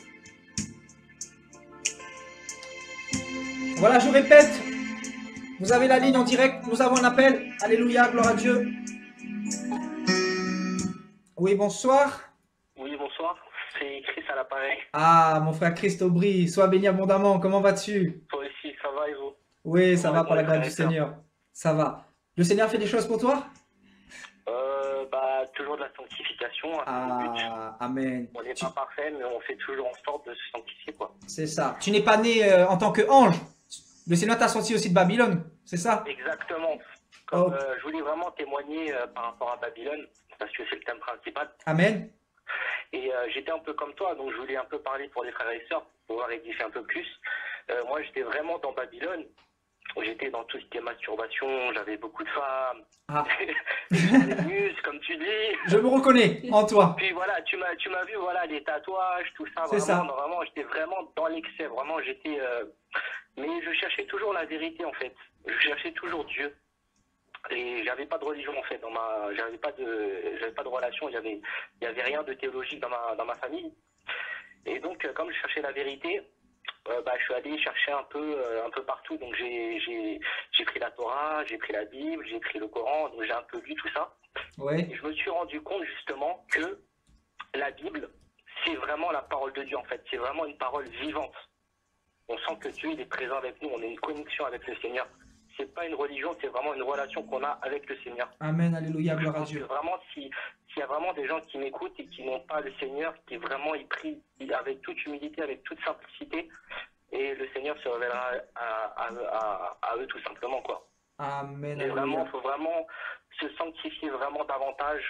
Voilà, je répète. Vous avez la ligne en direct. Nous avons un appel. Alléluia, gloire à Dieu. Oui, bonsoir. Oui, bonsoir. C'est Chris à l'appareil. Ah, mon frère Christ Aubry, sois béni abondamment, comment vas-tu? Toi aussi, ça va et vous? Oui, ça Comment va vont par la les grâce frères du et sœurs? Seigneur. Ça va. Le Seigneur fait des choses pour toi? Toujours de la sanctification, hein, c'est le but. Ah, Amen. On n'est pas parfait, mais on fait toujours en sorte de se sanctifier, quoi. C'est ça. Tu n'es pas né en tant qu'ange. Le Seigneur t'a sorti aussi de Babylone, c'est ça? Exactement. Oh, Je voulais vraiment témoigner par rapport à Babylone, parce que c'est le thème principal. Amen. Et j'étais un peu comme toi, donc je voulais un peu parler pour les frères et sœurs, pour pouvoir édifier un peu plus. Moi, j'étais vraiment dans Babylone. J'étais dans tout ce qui est masturbation, j'avais beaucoup de femmes, Ah, des muscles, comme tu dis. je me reconnais en toi. Puis voilà, tu m'as vu, voilà, les tatouages, tout ça, C'est ça. vraiment, j'étais vraiment dans l'excès, vraiment, j'étais, mais je cherchais toujours la vérité, en fait. Je cherchais toujours Dieu. Et j'avais pas de religion, en fait, j'avais pas de relation, il y avait rien de théologique dans ma famille. Et donc, comme je cherchais la vérité, je suis allé chercher un peu partout. Donc j'ai pris la Torah, j'ai pris la Bible, j'ai pris le Coran, donc j'ai un peu lu tout ça. Oui, Et je me suis rendu compte justement que la Bible, c'est vraiment la parole de Dieu en fait. C'est vraiment une parole vivante. On sent que Dieu il est présent avec nous, on a une connexion avec le Seigneur. C'est pas une religion, c'est vraiment une relation qu'on a avec le Seigneur. Amen, alléluia, Je gloire à pense que Dieu. vraiment, s'il y a vraiment des gens qui m'écoutent et qui n'ont pas le Seigneur, qui vraiment ils prient avec toute humilité, avec toute simplicité, et le Seigneur se révélera à eux tout simplement, quoi. Amen, Mais vraiment, alléluia. il faut vraiment se sanctifier vraiment davantage,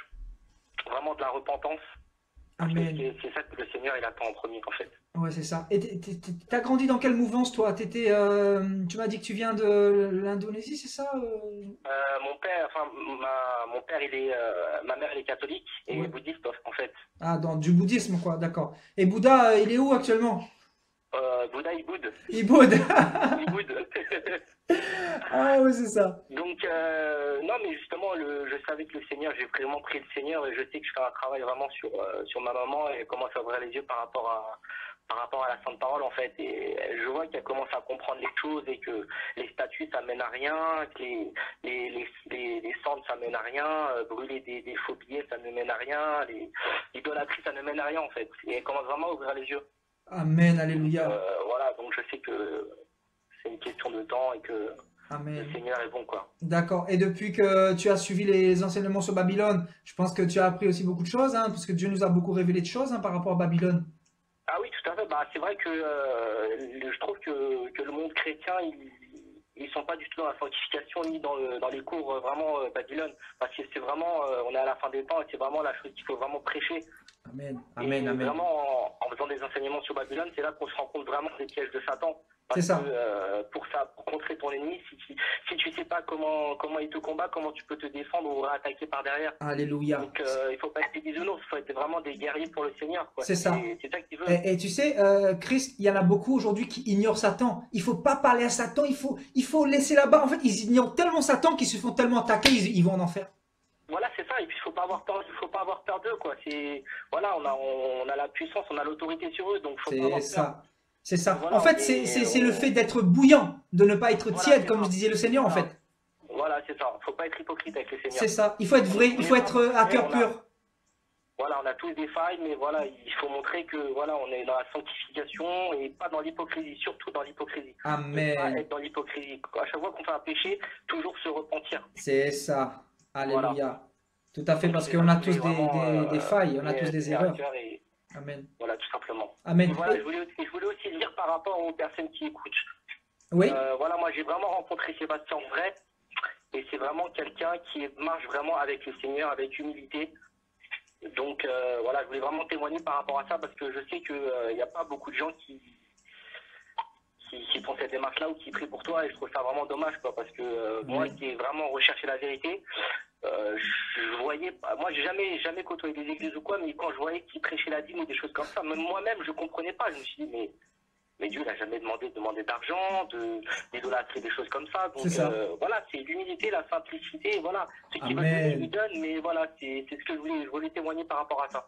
vraiment de la repentance, parce que Amen. c'est ça que le Seigneur il attend en premier, en fait. Ouais, c'est ça. Et t'as grandi dans quelle mouvance, toi? Tu m'as dit que tu viens de l'Indonésie, c'est ça? Mon père, ma mère elle est catholique et Ouais. bouddhiste en fait. Ah, dans du bouddhisme, quoi, d'accord. Et Bouddha, il est où actuellement? Bouddha, il boude. Il boude. Il boude. Ah, ouais, c'est ça. Donc, non, mais justement, je savais que le Seigneur, j'ai vraiment pris le Seigneur et je sais que je fais un travail vraiment sur ma maman et commence à ouvrir les yeux par rapport à la Sainte Parole, en fait. Et je vois qu'elle commence à comprendre les choses et que les statuts, ça mène à rien, que les cendres, ça mène à rien, brûler des faux billets, ça ne mène à rien, l'idolâtrie, ça ne mène à rien, en fait. Et elle commence vraiment à ouvrir les yeux. Amen, alléluia. Voilà, donc je sais que c'est une question de temps et que le Amen. Seigneur est bon, quoi. D'accord. Et depuis que tu as suivi les enseignements sur Babylone, je pense que tu as appris aussi beaucoup de choses, hein, parce que Dieu nous a beaucoup révélé de choses, hein, par rapport à Babylone. Ah oui, tout à fait. C'est vrai que je trouve que le monde chrétien, ils sont pas du tout dans la sanctification ni dans les cours vraiment Babylone. Parce que c'est vraiment, on est à la fin des temps et c'est vraiment la chose qu'il faut vraiment prêcher. Amen, Et amen, amen. vraiment, en faisant des enseignements sur Babylone, c'est là qu'on se rend compte vraiment des pièges de Satan. C'est Parce ça. que pour contrer ton ennemi, si tu sais pas comment il te combat, comment tu peux te défendre ou attaquer par derrière. Alléluia. Donc il faut pas être des bisounours, il faut être vraiment des guerriers pour le Seigneur, quoi. C'est ça. C'est ça qu'il veut. Et tu sais, Christ, il y en a beaucoup aujourd'hui qui ignorent Satan. Il faut pas parler à Satan, il faut laisser là-bas. En fait, ils ignorent tellement Satan qu'ils se font tellement attaquer, ils vont en enfer. Voilà, c'est ça. Et puis il faut pas avoir peur d'eux, quoi. Voilà, on a la puissance, on a l'autorité sur eux, donc faut pas C'est avoir peur. ça. C'est ça. Voilà, En fait, c'est le fait d'être bouillant, de ne pas être Voilà, tiède, c'est comme ça. disait le Seigneur, en Voilà. fait. Voilà, c'est ça. Faut pas être hypocrite avec le Seigneur. C'est ça. Il faut être vrai, il faut être à cœur pur. Voilà, on a tous des failles, mais voilà, il faut montrer que voilà, on est dans la sanctification et pas dans l'hypocrisie, surtout dans l'hypocrisie. Ne pas Amen. être dans l'hypocrisie. À chaque fois qu'on fait un péché, toujours se repentir. C'est ça. Alléluia. Voilà. Tout à fait, parce C'est qu'on ça a que je tous voulais vraiment, des failles, on a tous des tenir à erreurs. cœur et Amen. voilà, tout simplement. Amen. Et voilà, je voulais aussi dire par rapport aux personnes qui écoutent. Oui, Voilà, moi j'ai vraiment rencontré Sébastien en vrai, et c'est vraiment quelqu'un qui marche vraiment avec le Seigneur, avec humilité. Donc voilà, je voulais vraiment témoigner par rapport à ça parce que je sais qu'il n'y a pas beaucoup de gens qui font cette démarche-là ou qui prient pour toi et je trouve ça vraiment dommage quoi, parce que moi qui ai vraiment recherché la vérité, je voyais, moi j'ai jamais côtoyé des églises ou quoi, mais quand je voyais qu'ils prêchaient la dîme ou des choses comme ça, même moi-même je comprenais pas, je me suis dit mais Dieu n'a jamais demandé d'argent, d'idolâtrer, des choses comme ça. Donc C'est ça. voilà, c'est l'humilité, la simplicité, voilà. Ce qui veut Amen. donner, lui donne, mais voilà, c'est ce que je voulais témoigner par rapport à ça.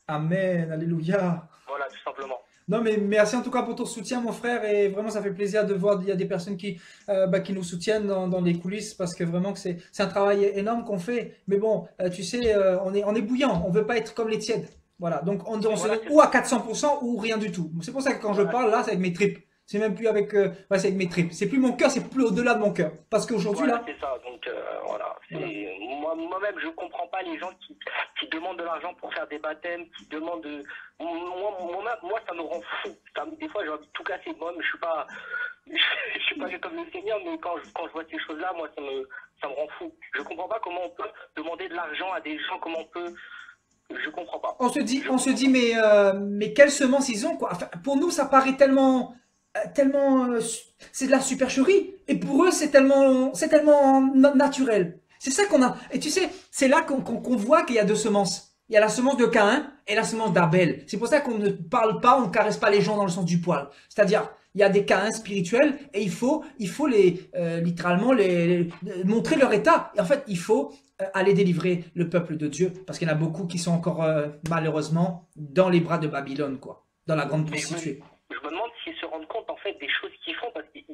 Amen. Alléluia. Voilà, tout simplement. Non, mais merci en tout cas pour ton soutien, mon frère. Et vraiment, ça fait plaisir de voir qu'il y a des personnes qui nous soutiennent dans les coulisses parce que vraiment, que c'est un travail énorme qu'on fait. Mais bon, tu sais, on est bouillant. On veut pas être comme les tièdes. Voilà. Donc, on se Voilà, donne c'est ou à 400% ou rien du tout. C'est pour ça que quand je voilà, parle là, c'est avec mes tripes. C'est même plus avec, ouais, c'est avec mes tripes. C'est plus mon cœur, c'est plus au-delà de mon cœur. Parce qu'aujourd'hui voilà, là, c'est ça. Donc voilà. voilà. Moi-même, je comprends pas les gens qui demandent de l'argent pour faire des baptêmes, qui demandent de. Moi, ça me rend fou. Des fois, j'ai envie de tout casser. Moi, je suis pas, je suis pas comme le Seigneur, mais quand je vois ces choses-là, moi, ça me rend fou. Je comprends pas comment on peut demander de l'argent à des gens, comment on peut. Je comprends pas. On se dit, mais quelle semence ils ont, quoi. Enfin, pour nous, ça paraît c'est de la supercherie. Et pour eux, c'est tellement naturel. C'est ça qu'on a. Et tu sais, c'est là qu'on voit qu'il y a deux semences. Il y a la semence de Caïn et la semence d'Abel. C'est pour ça qu'on ne parle pas, on ne caresse pas les gens dans le sens du poil. C'est-à-dire, il y a des Caïns spirituels et il faut littéralement montrer leur état. Et en fait, il faut aller délivrer le peuple de Dieu parce qu'il y en a beaucoup qui sont encore malheureusement dans les bras de Babylone, quoi, dans la grande prostituée. Je me demande s'ils se rendent compte en fait des choses qu'ils font parce qu'ils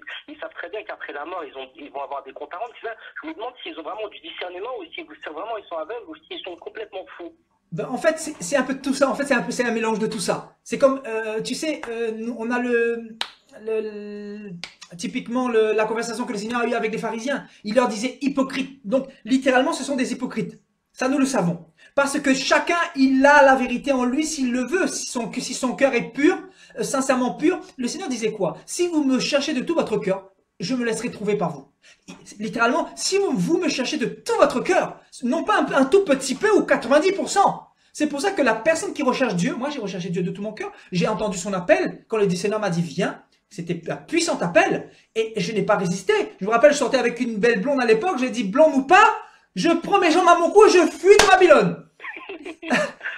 savent très bien qu'après la mort ils vont avoir des comptes à rendre. Je me demande s'ils ont vraiment du discernement ou si vraiment ils sont aveugles ou s'ils sont complètement fous. Ben, en fait, c'est un peu de tout ça. En fait, c'est un mélange de tout ça. C'est comme, tu sais, on a typiquement la conversation que le Seigneur a eue avec les pharisiens. Il leur disait hypocrite. Donc, littéralement, ce sont des hypocrites. Ça, nous le savons. Parce que chacun, il a la vérité en lui s'il le veut. Si son cœur est pur, sincèrement pur. Le Seigneur disait quoi? Si vous me cherchez de tout votre cœur, je me laisserai trouver par vous. Littéralement, si vous me cherchez de tout votre cœur, non pas un tout petit peu ou 90%. C'est pour ça que la personne qui recherche Dieu, moi j'ai recherché Dieu de tout mon cœur, j'ai entendu son appel, quand le Seigneur m'a dit viens, c'était un puissant appel, et je n'ai pas résisté. Je me rappelle, je sortais avec une belle blonde à l'époque, j'ai dit blonde ou pas, je prends mes jambes à mon cou et je fuis de Babylone.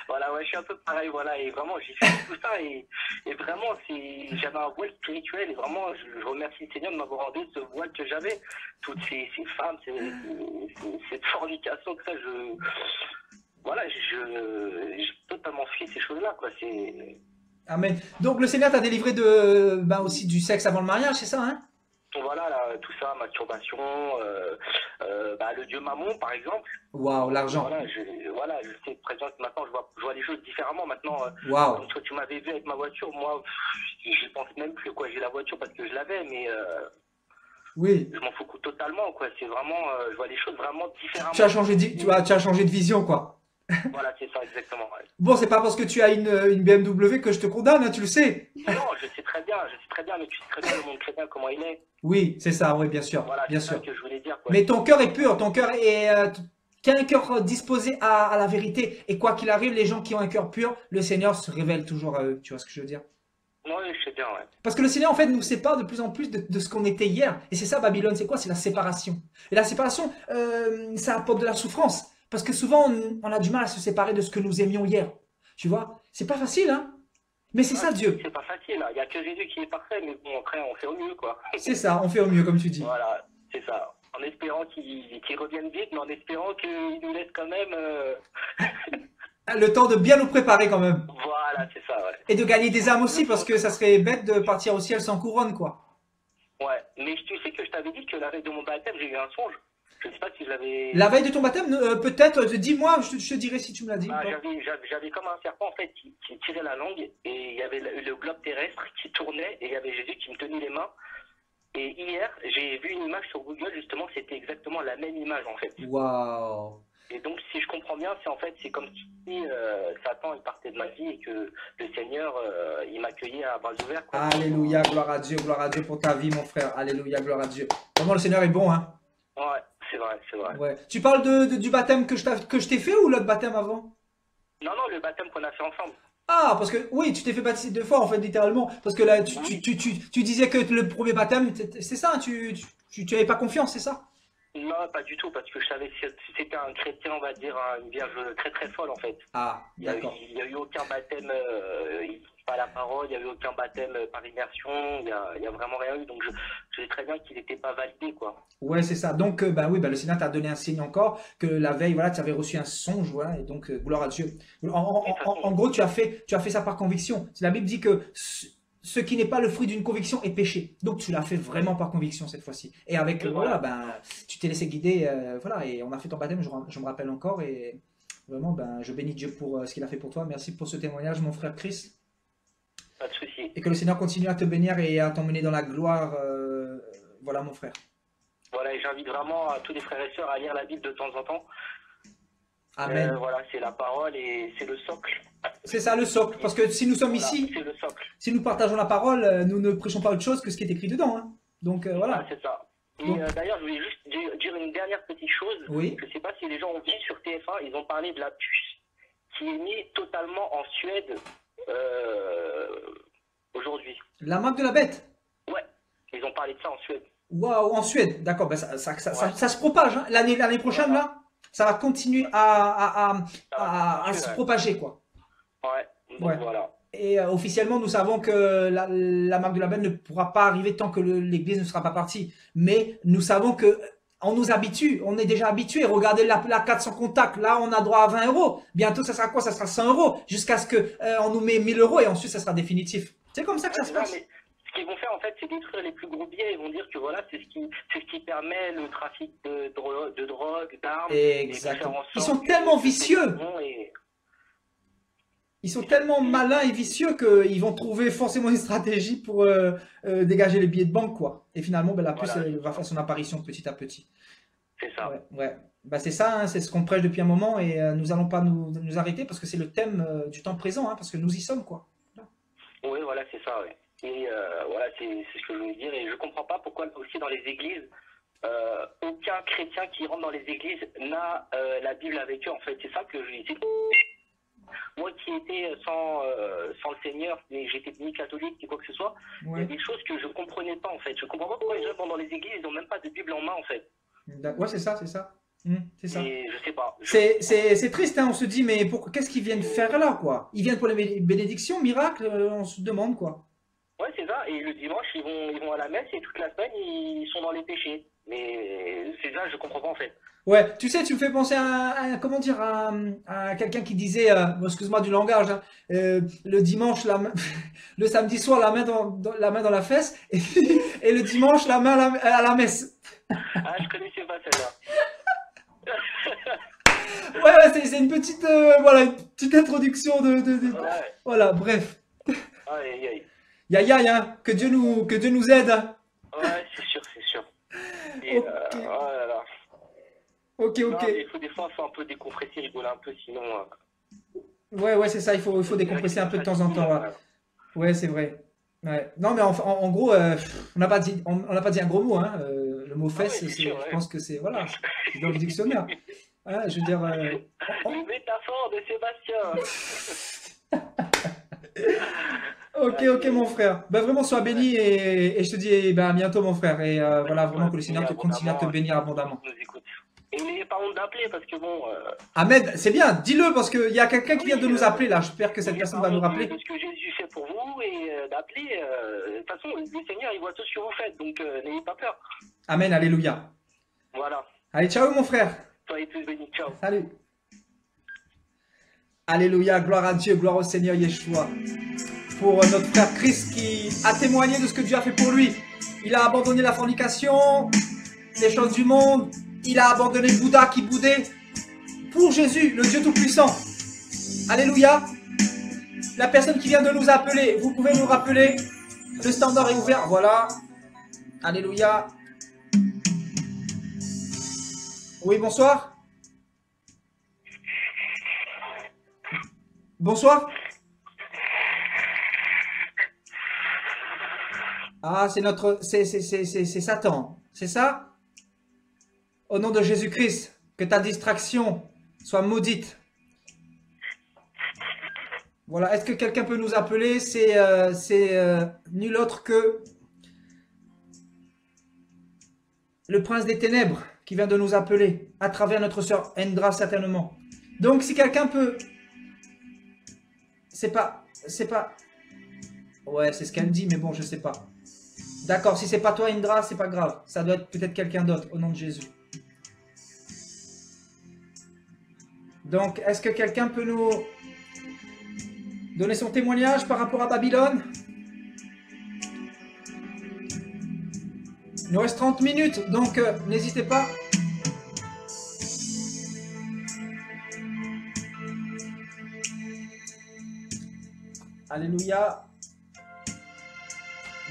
Voilà, ouais, je suis un peu pareil, voilà, et vraiment, j'ai fait tout ça, et vraiment, j'avais un voile spirituel, et vraiment, je remercie le Seigneur de m'avoir rendu ce voile que j'avais. Toutes ces femmes, cette fornication, que ça, voilà, j'ai totalement fui ces choses-là, quoi, Amen. Donc le Seigneur t'a délivré aussi du sexe avant le mariage, c'est ça, hein? Voilà, là, tout ça, masturbation, le dieu Mammon, par exemple. Waouh, l'argent. Voilà, je sais très bien que maintenant, je vois les choses différemment. Maintenant, waouh. quand tu m'avais vu avec ma voiture, moi, je pense même plus, quoi. J'ai la voiture parce que je l'avais, mais oui. je m'en fous totalement, quoi. C'est vraiment, je vois les choses vraiment différemment. Tu as changé de vision, quoi. Voilà, c'est ça, exactement. Ouais. Bon, c'est pas parce que tu as une BMW que je te condamne, hein, tu le sais. Non, je sais très bien, mais tu sais très bien le monde chrétien, comment il est. Oui, c'est ça, oui, bien sûr. Voilà, bien c'est sûr. ça que je voulais dire, quoi. Mais ton cœur est pur, ton cœur est... qui a un cœur disposé à la vérité. Et quoi qu'il arrive, les gens qui ont un cœur pur, le Seigneur se révèle toujours à eux. Tu vois ce que je veux dire? Oui, je sais bien, ouais. Parce que le Seigneur, en fait, nous sépare de plus en plus de ce qu'on était hier. Et c'est ça, Babylone, c'est quoi? C'est la séparation. Et la séparation, ça apporte de la souffrance. Parce que souvent, on a du mal à se séparer de ce que nous aimions hier. Tu vois? C'est pas facile, hein? Mais c'est ça, Dieu. C'est pas facile, hein. Il n'y a que Jésus qui est parfait, mais bon, après, on fait au mieux, quoi. C'est ça, on fait au mieux, comme tu dis. Voilà, c'est ça. En espérant qu'il revienne vite, mais en espérant qu'il nous laisse quand même... Le temps de bien nous préparer, quand même. Voilà, c'est ça, ouais. Et de gagner des âmes aussi, parce que ça serait bête de partir au ciel sans couronne, quoi. Ouais, mais tu sais que je t'avais dit que la veille de mon baptême, j'ai eu un songe. Je ne sais pas si je l'avais... La veille de ton baptême, peut-être, dis-moi, je te dirai si tu me l'as dit. J'avais comme un serpent, en fait, qui tirait la langue, et il y avait le globe terrestre qui tournait, et il y avait Jésus qui me tenait les mains. Et hier, j'ai vu une image sur Google, justement, c'était exactement la même image, en fait. Waouh. Et donc, si je comprends bien, c'est comme si Satan, il partait de ma vie, et que le Seigneur, il m'accueillait à bras ouverts, quoi. Alléluia, gloire à Dieu pour ta vie, mon frère. Alléluia, gloire à Dieu. Vraiment, le Seigneur est bon, hein. Ouais, c'est vrai, c'est vrai. Ouais. Tu parles du baptême que je t'ai fait ou l'autre baptême avant? Non, le baptême qu'on a fait ensemble. Ah, parce que oui, tu t'es fait baptiser 2 fois, en fait, littéralement. Parce que là, tu disais que le premier baptême, c'est ça, hein, tu avais pas confiance, c'est ça? Non, pas du tout, parce que je savais que c'était un chrétien, on va dire, une vierge très très folle, en fait. Ah, d'accord. Il n'y a eu aucun baptême, pas la parole, il n'y avait aucun baptême par immersion, il y a vraiment rien eu. Donc je sais très bien qu'il n'était pas validé, quoi. Ouais, c'est ça. Donc, bah oui, bah, le Seigneur t'a donné un signe encore que la veille, voilà, tu avais reçu un songe, voilà, et donc, gloire à Dieu. En gros, tu as fait ça par conviction. La Bible dit que ce qui n'est pas le fruit d'une conviction est péché. Donc, tu l'as fait vraiment par conviction cette fois-ci. Et avec, voilà, ben, tu t'es laissé guider, voilà, et on a fait ton baptême, je me rappelle encore, et vraiment, ben, je bénis Dieu pour ce qu'il a fait pour toi. Merci pour ce témoignage, mon frère Chris. Pas de souci. Et que le Seigneur continue à te bénir et à t'emmener dans la gloire. Voilà, mon frère. Voilà, et j'invite vraiment à tous les frères et sœurs à lire la Bible de temps en temps. Amen. Voilà, c'est la parole et c'est le socle. C'est ça le socle, parce que si nous sommes Voilà, ici, c'est le socle. si nous partageons la parole, nous ne prêchons pas autre chose que ce qui est écrit dedans. Hein. Donc voilà. Ah, c'est ça. Et Donc- d'ailleurs, je voulais juste dire une dernière petite chose. Oui. Je ne sais pas si les gens ont vu sur TF1, ils ont parlé de la puce qui est mise totalement en Suède aujourd'hui. La marque de la bête. Ouais, ils ont parlé de ça en Suède. Waouh, en Suède. D'accord, ben ça se propage. Hein. L'année prochaine, là, ça va continuer à se propager, quoi. Ouais, donc Ouais. voilà. Et officiellement, nous savons que la marque de la bête ne pourra pas arriver tant que l'église ne sera pas partie. Mais nous savons que on nous habitue, on est déjà habitué. Regardez la 400 contacts, là on a droit à 20 euros. Bientôt ça sera quoi? Ça sera 100 euros. Jusqu'à ce que on nous met 1000 euros et ensuite ça sera définitif. C'est comme ça que ça se passe. Mais ce qu'ils vont faire en fait, c'est détruire les plus gros biais. Ils vont dire que voilà, c'est ce qui permet le trafic de drogue, d'armes. Exactement. Ils sont tellement vicieux. Ils sont tellement malins et vicieux qu'ils vont trouver forcément une stratégie pour dégager les billets de banque, quoi. Et finalement, ben, la puce elle va faire son apparition petit à petit. C'est ça. Ouais. Bah, c'est ça, hein, c'est ce qu'on prêche depuis un moment et nous n'allons pas nous arrêter parce que c'est le thème du temps présent, hein, parce que nous y sommes, quoi. Oui, voilà, c'est ça, ouais. Et voilà, c'est ce que je voulais dire. Et je comprends pas pourquoi aussi dans les églises, aucun chrétien qui rentre dans les églises n'a la Bible avec eux, en fait. C'est ça que je dis. Moi qui étais sans le Seigneur, mais j'étais ni catholique ni quoi que ce soit, il y a des choses que je comprenais pas, en fait. Je comprends pas pourquoi les gens vont dans les églises, ils n'ont même pas de Bible en main, en fait. Ouais, c'est ça. C'est ça. Et je sais pas. C'est triste, hein, on se dit, mais qu'est-ce qu'ils viennent faire là, quoi? Ils viennent pour les bénédictions, miracles, on se demande, quoi. Ouais, c'est ça. Et le dimanche, ils vont à la messe et toute la semaine, ils sont dans les péchés. Mais c'est ça, je comprends pas, en fait. Ouais, tu sais, tu me fais penser comment dire, à quelqu'un qui disait, excuse-moi du langage, hein, le dimanche, le samedi soir, la main dans la fesse, et le dimanche, la main à la messe. Ah, je connaissais pas celle-là. Ouais, c'est une petite, voilà, une petite introduction de... Ouais. Voilà, bref. Aïe. Yaï, hein, que Dieu nous aide. Hein. Ouais, c'est sûr. Et, Ok. oh là là. Ok. Non, mais des fois, il faut un peu décompresser, rigoler un peu, sinon... Ouais, c'est ça, il faut décompresser un peu de temps en temps. Ouais, c'est vrai. Ouais. Non, mais en gros, on n'a pas dit un gros mot, hein. Le mot fesse, je pense que c'est, voilà, c'est dans le dictionnaire. Hein, je veux dire... Une métaphore de Sébastien. Ok, mon frère. Ben, vraiment, sois béni et je te dis à bientôt, mon frère. Et voilà, vraiment que le Seigneur te continue à te bénir abondamment. Et n'ayez pas honte d'appeler parce que bon... Amen, c'est bien, dis-le parce qu'il y a quelqu'un qui vient de nous appeler là. J'espère que cette personne va nous rappeler. De ce que Jésus fait pour vous et d'appeler. De toute façon, le Seigneur, il voit tout ce que vous faites, donc n'ayez pas peur. Amen, alléluia. Voilà. Allez, ciao, mon frère. Soyez tous bénis. Ciao. Salut. Alléluia, gloire à Dieu, gloire au Seigneur Yeshua. Pour notre frère Chris qui a témoigné de ce que Dieu a fait pour lui. Il a abandonné la fornication, les choses du monde. Il a abandonné Bouddha qui boudait pour Jésus, le Dieu Tout-Puissant. Alléluia. La personne qui vient de nous appeler, vous pouvez nous rappeler. Le standard est ouvert, voilà. Alléluia. Oui, bonsoir. Bonsoir. Ah, c'est Satan, c'est ça? Au nom de Jésus-Christ, que ta distraction soit maudite. Voilà, est-ce que quelqu'un peut nous appeler? C'est nul autre que le prince des ténèbres qui vient de nous appeler à travers notre sœur Endra certainement. Donc si quelqu'un peut... C'est pas... Ouais, c'est ce qu'elle dit, mais bon, je sais pas. D'accord, si c'est pas toi, Indra, c'est pas grave. Ça doit être peut-être quelqu'un d'autre, au nom de Jésus. Donc, est-ce que quelqu'un peut nous donner son témoignage par rapport à Babylone? Il nous reste 30 minutes, donc n'hésitez pas. Alléluia.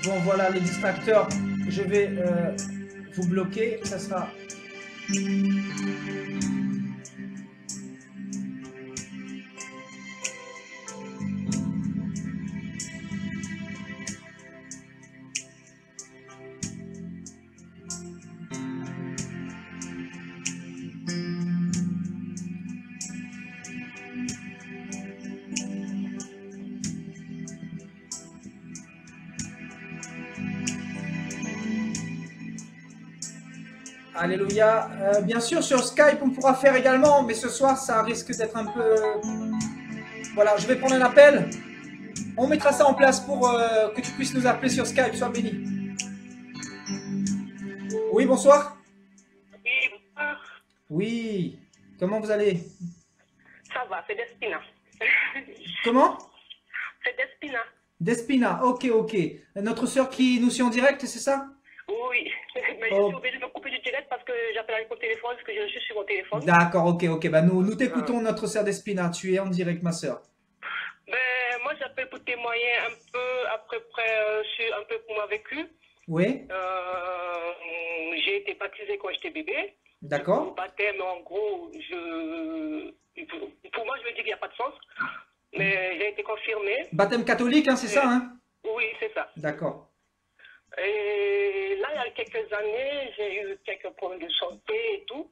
Bon, voilà les distracteurs. Je vais vous bloquer. Ça sera... Alléluia. Bien sûr, sur Skype, on pourra faire également, mais ce soir, ça risque d'être un peu... Voilà, je vais prendre un appel. On mettra ça en place pour que tu puisses nous appeler sur Skype. Sois béni. Oui, bonsoir. Oui, bonsoir. Oui. Comment vous allez? Ça va, c'est Despina. Comment? C'est Despina. Despina, ok, ok. Notre sœur qui nous suit en direct, c'est ça? Oui, mais Oh. je suis obligée de me couper du direct parce que j'appelle avec mon téléphone, parce que je suis sur mon téléphone. D'accord, ok, ok. Bah, nous t'écoutons, notre sœur Despina. Tu es en direct, ma sœur. Ben, moi, j'appelle pour témoigner un peu, à peu près, sur un peu pour mon vécu. Oui, J'ai été baptisée quand j'étais bébé. Au d'accord. baptême, en gros, pour moi, je me dis qu'il n'y a pas de sens. Mais j'ai été confirmée. Baptême catholique, hein, c'est ça, hein? Oui, c'est ça. D'accord. Et là, il y a quelques années, j'ai eu quelques problèmes de santé et tout.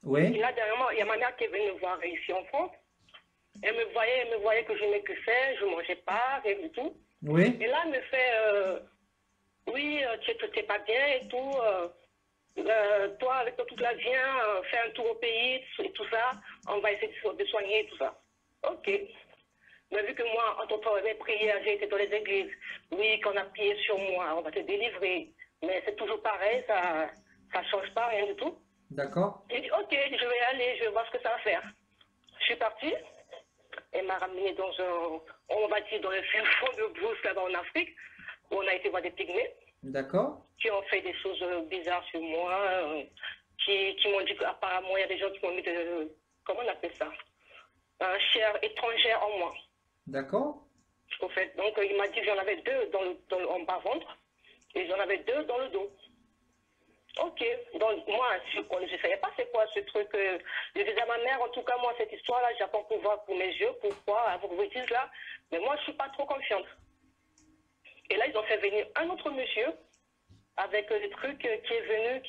Et Oui, là, dernièrement, il y a ma mère qui est venue me voir ici en France. Elle me voyait que je n'aimais que faire, je ne mangeais pas, rien du tout. oui, Et là, elle me fait, oui, tu n'es pas bien et tout. Toi, avec toute la viens, fais un tour au pays et tout ça. On va essayer de soigner et tout ça. Ok. Mais vu que moi, entre mes prières, j'ai été dans les églises, oui, qu'on a prié sur moi, on va te délivrer. Mais c'est toujours pareil, ça ne change pas, rien du tout. d'accord. J'ai dit, ok, je vais aller, je vais voir ce que ça va faire. Je suis partie. Elle m'a ramené dans on va dire, dans le fin fond de brousse, là-bas en Afrique, où on a été voir des pygmées, D'accord. qui ont fait des choses bizarres sur moi, qui m'ont dit qu'apparemment, il y a des gens qui m'ont mis comment on appelle ça? Chair étrangère en moi. D'accord. Au fait, donc il m'a dit que j'en avais deux en bas-ventre et j'en avais deux dans le dos. Ok, donc moi, je ne savais pas c'est quoi ce truc. Je disais à ma mère, en tout cas, moi, cette histoire-là, j'apprends pour voir pour mes yeux, pourquoi, à vos bêtises là, mais moi, je ne suis pas trop confiante. Et là, ils ont fait venir un autre monsieur avec des trucs qui est venu,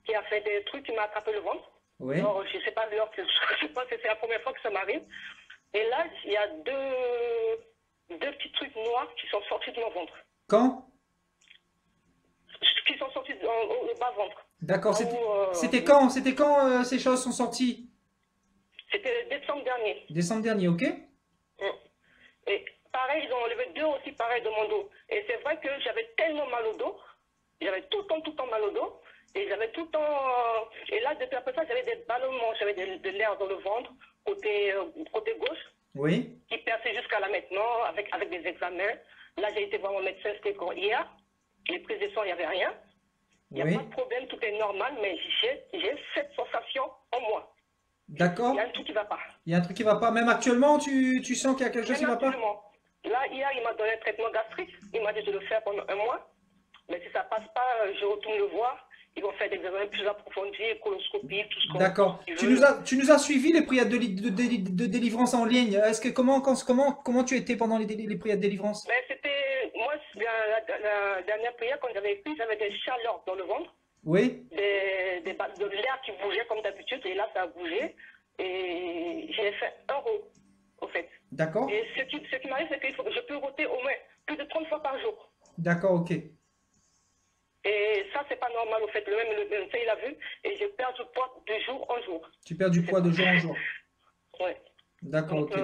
qui a fait des trucs, qui m'a attrapé le ventre. Oui, Alors, je ne sais pas l'heure, je sais pas si c'est la première fois que ça m'arrive. Et là, il y a deux petits trucs noirs qui sont sortis de mon ventre. quand? Qui sont sortis au bas-ventre. D'accord. Ou, C'était quand? C'était quand ces choses sont sorties? C'était décembre dernier. Décembre dernier, ok? Et pareil, ils ont enlevé deux aussi pareil de mon dos. Et c'est vrai que j'avais tellement mal au dos. J'avais tout le temps mal au dos. Et j'avais tout le temps... Et là, depuis après ça, j'avais des ballonnements. J'avais de l'air dans le ventre, côté gauche, Oui, qui perçait jusqu'à là maintenant, avec des examens. Là, j'ai été voir mon médecin, c'était quand hier. Les prises de sang, il n'y avait rien. Il n'y a oui. pas de problème, tout est normal, mais j'ai cette sensation en moi. D'accord. Il y a un truc qui ne va pas. Il y a un truc qui va pas. Même actuellement, tu sens qu'il y a quelque chose qui va pas? Absolument. Là, hier, il m'a donné un traitement gastrique. Il m'a dit de le faire pendant 1 mois. Mais si ça ne passe pas, je retourne le voir. Ils vont faire des examens plus approfondis, coloscopie, tout ce qu'on D'accord. veut. Tu nous as suivi les prières de délivrance en ligne. Est-ce que comment tu étais pendant les prières de délivrance? Mais c'était, moi, la dernière prière, quand j'avais écrit, j'avais des chaleurs dans le ventre, Oui, de l'air qui bougeait comme d'habitude, et là, ça a bougé. Et j'ai fait 1 euro, au fait. d'accord. Et ce qui m'arrive, c'est que je peux roter au moins plus de 30 fois par jour. D'accord, ok. Et ça, c'est pas normal, au fait. Le médecin, il a vu, et je perds du poids de jour en jour. Tu perds du poids de jour en jour. Ouais. D'accord, Donc, ok.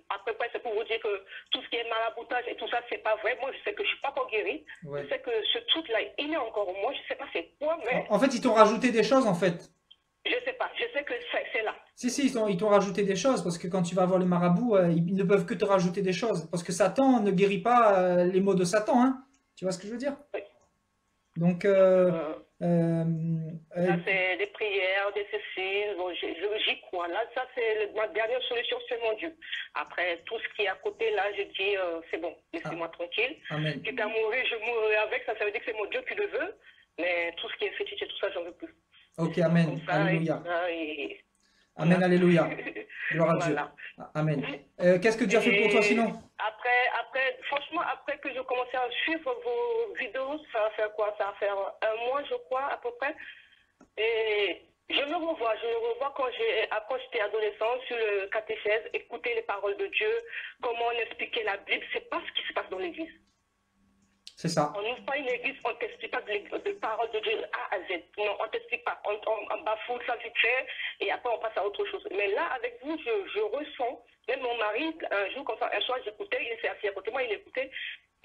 après, c'est pour vous dire que tout ce qui est maraboutage et tout ça, c'est pas vrai. Moi, je sais que je suis pas encore guérie. Ouais. Je sais que ce truc-là, il est encore en moi. Je sais pas c'est quoi, mais En fait, ils t'ont rajouté des choses, en fait. je sais pas. Je sais que c'est là. Si, ils t'ont rajouté des choses, parce que quand tu vas voir les marabouts, ils ne peuvent que te rajouter des choses. Parce que Satan ne guérit pas les maux de Satan, hein. Tu vois ce que je veux dire? Oui. Donc, Là, c'est des prières, des céciles. Bon, j'y crois. Là, ça, c'est ma dernière solution, c'est mon Dieu. Après, tout ce qui est à côté, là, je dis, c'est bon, laissez-moi tranquille. Amen. Quitte à mourir, je mourrai avec. Ça veut dire que c'est mon Dieu qui le veut. Mais tout ce qui est fétiche et tout ça, j'en veux plus. Ok, Amen. Comme ça, Alléluia. et Amen, voilà. alléluia. Gloire à Dieu. Voilà. Amen. Qu'est-ce que Dieu a fait pour toi sinon? Après, franchement, après que je commençais à suivre vos vidéos, ça va faire quoi? Ça va faire un mois, je crois, à peu près. Et je me revois quand j'étais adolescente sur le catéchèse, écouter les paroles de Dieu, comment on expliquait la Bible. C'est pas ce qui se passe dans l'église. C'est ça. On n'ouvre pas une église, on ne t'explique pas de paroles de Dieu A à Z. Non, on ne t'explique pas. On bafoue ça vite fait et après on passe à autre chose. Mais là, avec vous, je ressens, même mon mari, un jour, comme ça, un soir, j'écoutais, il s'est assis à côté de moi, il écoutait,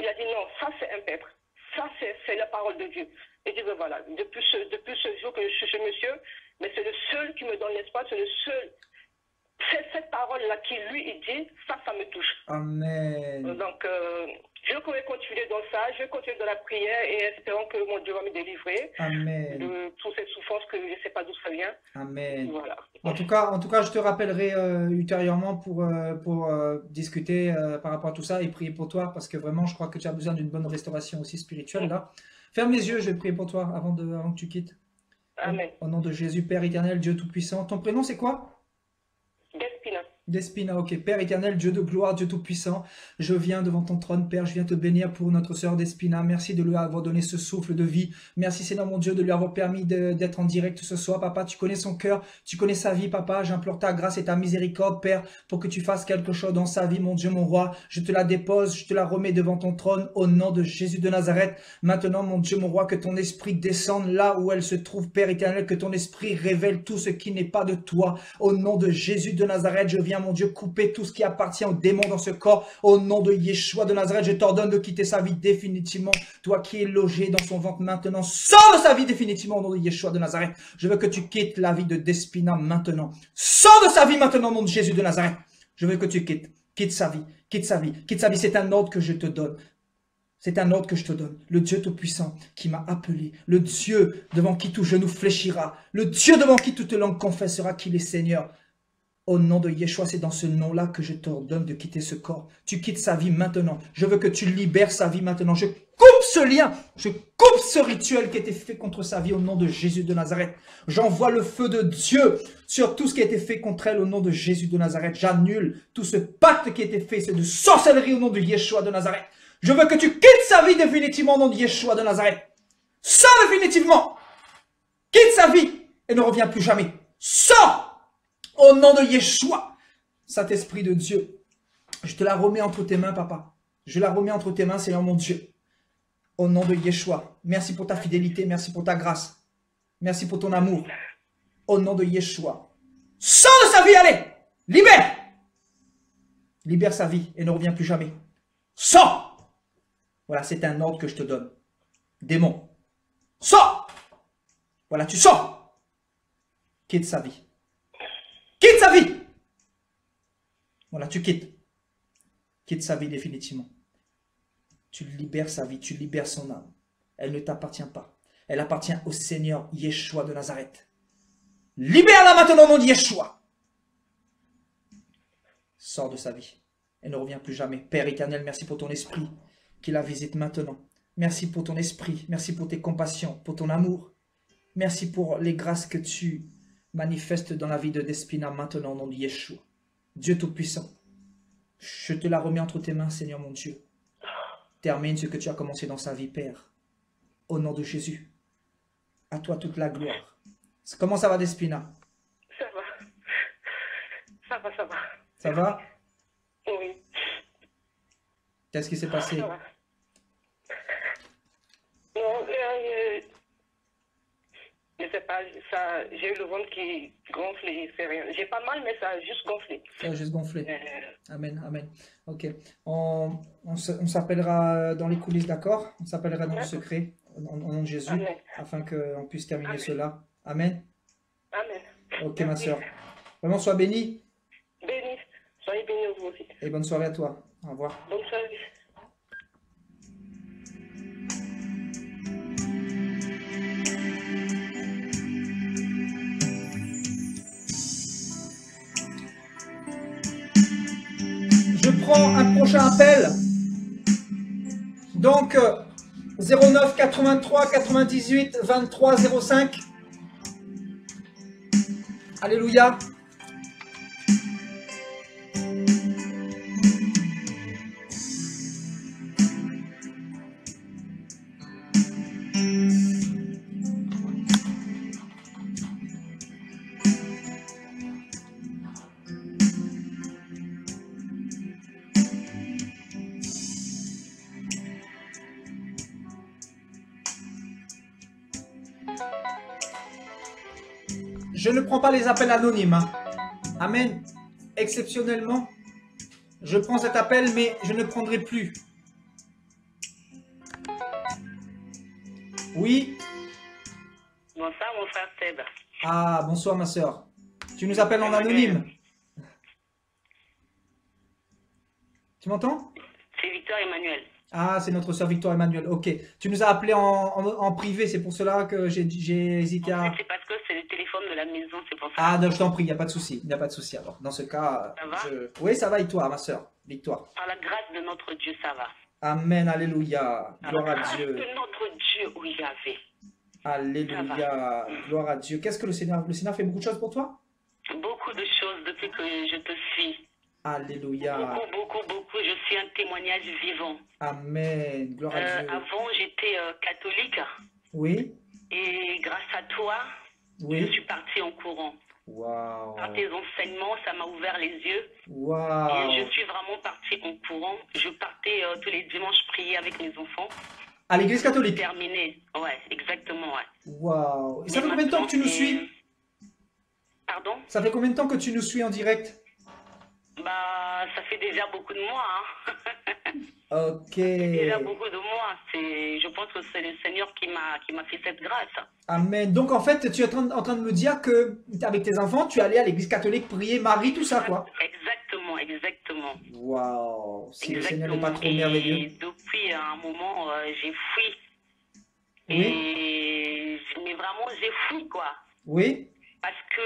il a dit non, ça c'est un pètre. Ça c'est la parole de Dieu. Et je dis, ben voilà, depuis ce jour que je suis ce monsieur, mais c'est le seul qui me donne l'espoir, c'est le seul. C'est cette parole-là qui lui, il dit, ça me touche. Amen. Donc, je pourrais continuer dans ça, je vais continuer dans la prière et espérons que mon Dieu va me délivrer Amen. de toutes ces souffrances que je ne sais pas d'où ça vient. Amen. Voilà. En tout cas, je te rappellerai ultérieurement pour discuter par rapport à tout ça et prier pour toi parce que vraiment, je crois que tu as besoin d'une bonne restauration aussi spirituelle là. Ferme les yeux, je vais prier pour toi avant que tu quittes. Amen. Au nom de Jésus, Père éternel, Dieu tout-puissant. Ton prénom c'est quoi? Despina. Despina, ok. Père éternel, Dieu de gloire, Dieu tout-puissant, je viens devant ton trône, Père, je viens te bénir pour notre sœur Despina. Merci de lui avoir donné ce souffle de vie. Merci Seigneur mon Dieu de lui avoir permis d'être en direct ce soir. Papa, tu connais son cœur, tu connais sa vie, Papa. J'implore ta grâce et ta miséricorde, Père, pour que tu fasses quelque chose dans sa vie, mon Dieu, mon roi. Je te la dépose, je te la remets devant ton trône au nom de Jésus de Nazareth. Maintenant, mon Dieu, mon roi, que ton esprit descende là où elle se trouve, Père éternel, que ton esprit révèle tout ce qui n'est pas de toi. Au nom de Jésus de Nazareth, je viens, mon Dieu, couper tout ce qui appartient aux démons dans ce corps. Au nom de Yeshua de Nazareth, je t'ordonne de quitter sa vie définitivement. Toi qui es logé dans son ventre maintenant, sors de sa vie définitivement au nom de Yeshua de Nazareth. Je veux que tu quittes la vie de Despina maintenant. Sors de sa vie maintenant au nom de Jésus de Nazareth. Je veux que tu quittes. Quitte sa vie. Quitte sa vie. Quitte sa vie. C'est un ordre que je te donne. C'est un ordre que je te donne. Le Dieu Tout-Puissant qui m'a appelé. Le Dieu devant qui tout genou fléchira. Le Dieu devant qui toute langue confessera qu'il est Seigneur. Au nom de Yeshua, c'est dans ce nom-là que je t'ordonne de quitter ce corps. Tu quittes sa vie maintenant. Je veux que tu libères sa vie maintenant. Je coupe ce lien. Je coupe ce rituel qui a été fait contre sa vie au nom de Jésus de Nazareth. J'envoie le feu de Dieu sur tout ce qui a été fait contre elle au nom de Jésus de Nazareth. J'annule tout ce pacte qui a été fait. C'est de sorcellerie au nom de Yeshua de Nazareth. Je veux que tu quittes sa vie définitivement au nom de Yeshua de Nazareth. Sors définitivement. Quitte sa vie et ne reviens plus jamais. Sors. Au nom de Yeshua, Saint-Esprit de Dieu, je te la remets entre tes mains, papa. Je la remets entre tes mains, Seigneur mon Dieu. Au nom de Yeshua, merci pour ta fidélité, merci pour ta grâce. Merci pour ton amour. Au nom de Yeshua. Sors de sa vie, allez. Libère. Libère sa vie et ne reviens plus jamais. Sors. Voilà, c'est un ordre que je te donne. Démon. Sors. Voilà, tu sors. Quitte sa vie. Quitte sa vie. Voilà, tu quittes. Quitte sa vie définitivement. Tu libères sa vie, tu libères son âme. Elle ne t'appartient pas. Elle appartient au Seigneur Yeshua de Nazareth. Libère-la maintenant au nom de Yeshua. Sors de sa vie et ne reviens plus jamais. Père éternel, merci pour ton esprit qui la visite maintenant. Merci pour ton esprit. Merci pour tes compassions, pour ton amour. Merci pour les grâces que tu manifeste dans la vie de Despina maintenant au nom de Yeshua. Dieu Tout-Puissant, je te la remets entre tes mains, Seigneur mon Dieu. Termine ce que tu as commencé dans sa vie, Père. Au nom de Jésus. À toi toute la gloire. Comment ça va, Despina? Ça va. Ça va, ça va. Ça va? Oui. Qu'est-ce qui s'est passé? Ça va. Non, Mais c'est pas ça. J'ai eu le ventre qui gonfle et c'est rien. J'ai pas mal, mais ça a juste gonflé. Ça a juste gonflé. Euh, Amen, amen. Ok. On s'appellera dans les coulisses, d'accord? On s'appellera dans le secret, au nom de Jésus, Amen. afin qu'on puisse terminer Amen. cela. Amen. Amen. Ok, ma Merci. soeur. Vraiment, sois bénie Béni. Soyez bénis vous aussi. et bonne soirée à toi. Au revoir. Bonne soirée. Je prends un prochain appel. Donc, 09 83 98 23 05. Alléluia. Je ne prends pas les appels anonymes. Hein. Amen. Exceptionnellement, je prends cet appel, mais je ne prendrai plus. Oui. Bonsoir, mon frère Seb. Ah, bonsoir, ma soeur. Tu nous appelles en anonyme. Tu m'entends? C'est Victor Emmanuel. Ah, c'est notre soeur Victoire Emmanuel. Ok. Tu nous as appelé en privé, c'est pour cela que j'ai hésité En à... fait, c'est parce que c'est le téléphone de la maison, c'est pour ça. Ah, non, je t'en prie, il n'y a pas de souci. Il n'y a pas de souci. Alors, dans ce cas, Ça va Oui, ça va et toi, ma soeur Victoire? Par la grâce de notre Dieu, ça va. Amen, alléluia. Par Gloire la à grâce Dieu. de notre Dieu, oui, Yahvé. Alléluia. Gloire à Dieu. Qu'est-ce que le Seigneur fait beaucoup de choses pour toi? Beaucoup de choses depuis que je te suis. Alléluia. Beaucoup. Je suis un témoignage vivant. Amen. Gloire à Dieu. Avant, j'étais catholique. Oui. Et grâce à toi, je Oui. suis partie en courant. Waouh. Par tes enseignements, ça m'a ouvert les yeux. Waouh. Et je suis vraiment partie en courant. Je partais tous les dimanches prier avec mes enfants. À l'église catholique. Terminé. Ouais, exactement, ouais. Waouh. Et ça Mais fait combien de temps que tu nous maintenant, suis? Pardon? Ça fait combien de temps que tu nous suis en direct? Bah, ça fait déjà beaucoup de mois, hein. Ok. Déjà beaucoup de mois. Je pense que c'est le Seigneur qui m'a fait cette grâce. Amen. Donc en fait, tu es en train de me dire que avec tes enfants, tu es allé à l'église catholique prier Marie, tout ça, quoi. Exactement. Waouh. Si le Seigneur n'est Exactement. pas trop Et merveilleux. depuis un moment, j'ai fui. Oui. Mais vraiment, j'ai fui, quoi. Oui. Parce que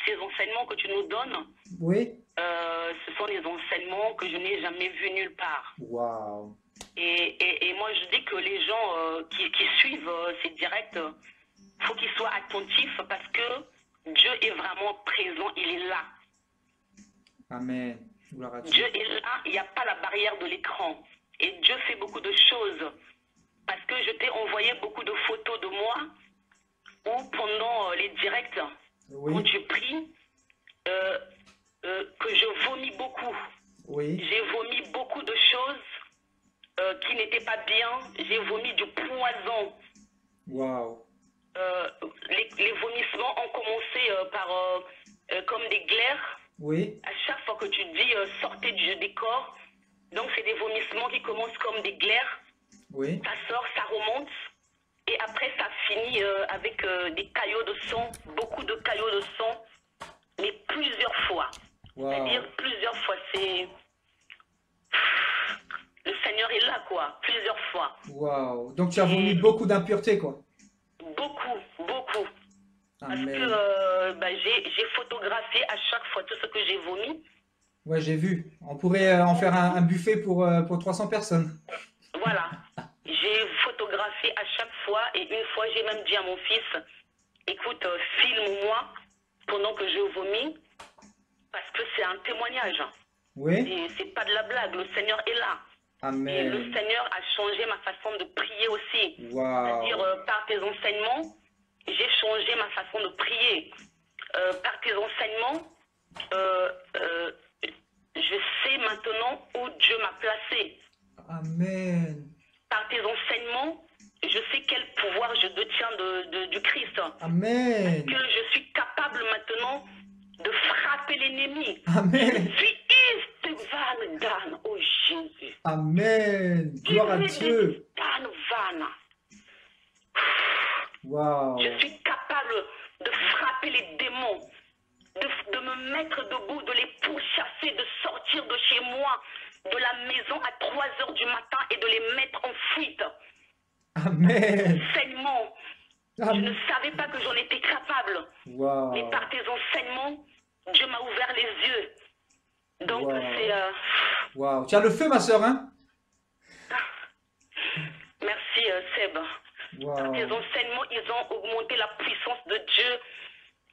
ces enseignements que tu nous donnes, Oui. ce sont des enseignements que je n'ai jamais vus nulle part. Waouh. Et moi, je dis que les gens qui suivent ces directs, faut qu'ils soient attentifs parce que Dieu est vraiment présent, il est là. Amen. Gloire à Dieu. Dieu est là, il n'y a pas la barrière de l'écran. Et Dieu fait beaucoup de choses. Parce que je t'ai envoyé beaucoup de photos de moi où pendant les directs, quand Oui. tu pries, que je vomis beaucoup. Oui. J'ai vomi beaucoup de choses qui n'étaient pas bien. J'ai vomi du poison. Waouh. Les vomissements ont commencé par comme des glaires. Oui. À chaque fois que tu dis sortez du décor, donc c'est des vomissements qui commencent comme des glaires. Oui. Ça sort, ça remonte. Et après, ça finit avec des caillots de sang, beaucoup de caillots de sang, mais plusieurs fois. Waouh. C'est-à-dire plusieurs fois. Le Seigneur est là, quoi, plusieurs fois. Waouh. Donc tu as vomi beaucoup d'impuretés, quoi. Beaucoup. Parce Amen. que j'ai photographié à chaque fois tout ce que j'ai vomi. Ouais, j'ai vu. On pourrait en faire un buffet pour 300 personnes. Voilà. J'ai photographié à chaque fois et une fois, j'ai même dit à mon fils, écoute, filme-moi pendant que je vomis parce que c'est un témoignage. Oui. Et c'est pas de la blague, le Seigneur est là. Et le Amen. Seigneur a changé ma façon de prier aussi. Waouh. C'est-à-dire, par tes enseignements, j'ai changé ma façon de prier. Par tes enseignements, je sais maintenant où Dieu m'a placé. Amen. Par tes enseignements, je je sais quel pouvoir je détiens du Christ. Amen. Que je suis capable maintenant de frapper l'ennemi. Amen. Je suis Istvan Dan, oh Jésus. Amen. Gloire à Dieu. Wow. Je suis capable de frapper les démons, de me mettre debout, de les pourchasser, de sortir de chez moi, de la maison à 3 heures du matin et de les mettre en fuite. Amen. Enseignement. Je ne savais pas que j'en étais capable. Wow. Mais par tes enseignements, Dieu m'a ouvert les yeux. Donc Wow. c'est... Wow. Tu as le feu, ma soeur, hein? Merci Seb. Wow. Par tes enseignements, ils ont augmenté la puissance de Dieu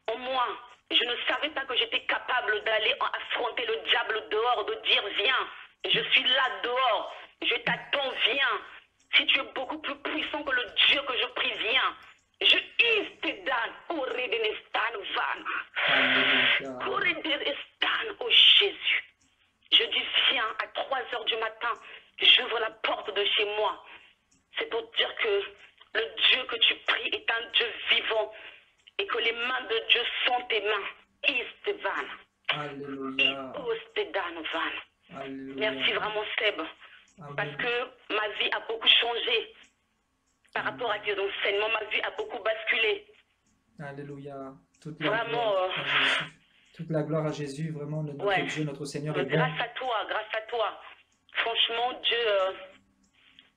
en moi. Je ne savais pas que j'étais capable d'aller affronter le diable dehors, de dire viens, je suis là dehors, je t'attends, viens. Si tu es beaucoup plus puissant que le Dieu que je prie, viens. Je istedan, oredenestan vana. Oredenestan, oh Jésus. Je dis viens à 3 heures du matin, j'ouvre la porte de chez moi. C'est pour dire que le Dieu que tu pries est un Dieu vivant et que les mains de Dieu sont tes mains. Istevan. Alléluia. Alléluia. Merci vraiment Seb. Amen. Parce que ma vie a beaucoup changé. Par rapport à tes enseignements, ma vie a beaucoup basculé. Alléluia. Toute la Vraiment. gloire à Jésus. Toute la gloire à Jésus, vraiment, notre Dieu, notre Seigneur est bon. Grâce à toi. Franchement, Dieu,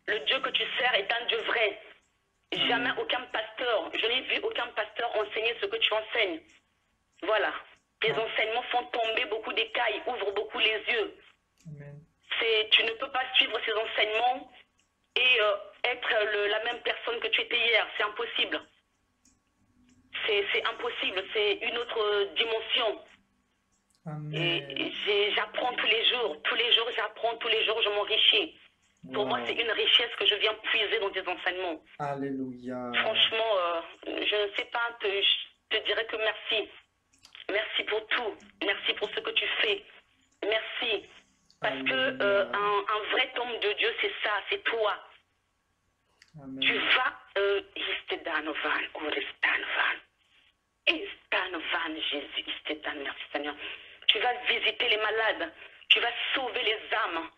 le Dieu que tu sers est un Dieu vrai. Jamais aucun pasteur, je n'ai vu aucun pasteur enseigner ce que tu enseignes. Voilà. Tes enseignements font tomber beaucoup d'écailles, ouvrent beaucoup les yeux. Amen. Tu ne peux pas suivre ces enseignements et être la même personne que tu étais hier. C'est impossible. C'est impossible. C'est une autre dimension. Amen. Et j'apprends tous les jours. Tous les jours, j'apprends. Tous les jours, je m'enrichis. Pour moi, c'est une richesse que je viens puiser dans tes enseignements. Alléluia. Franchement, je ne sais pas, je te dirais que merci. Merci pour tout. Merci pour ce que tu fais. Merci. Parce que un vrai homme de Dieu, c'est ça, c'est toi. Amen. Tu vas, Jésus, merci Seigneur. Tu vas visiter les malades. Tu vas sauver les âmes.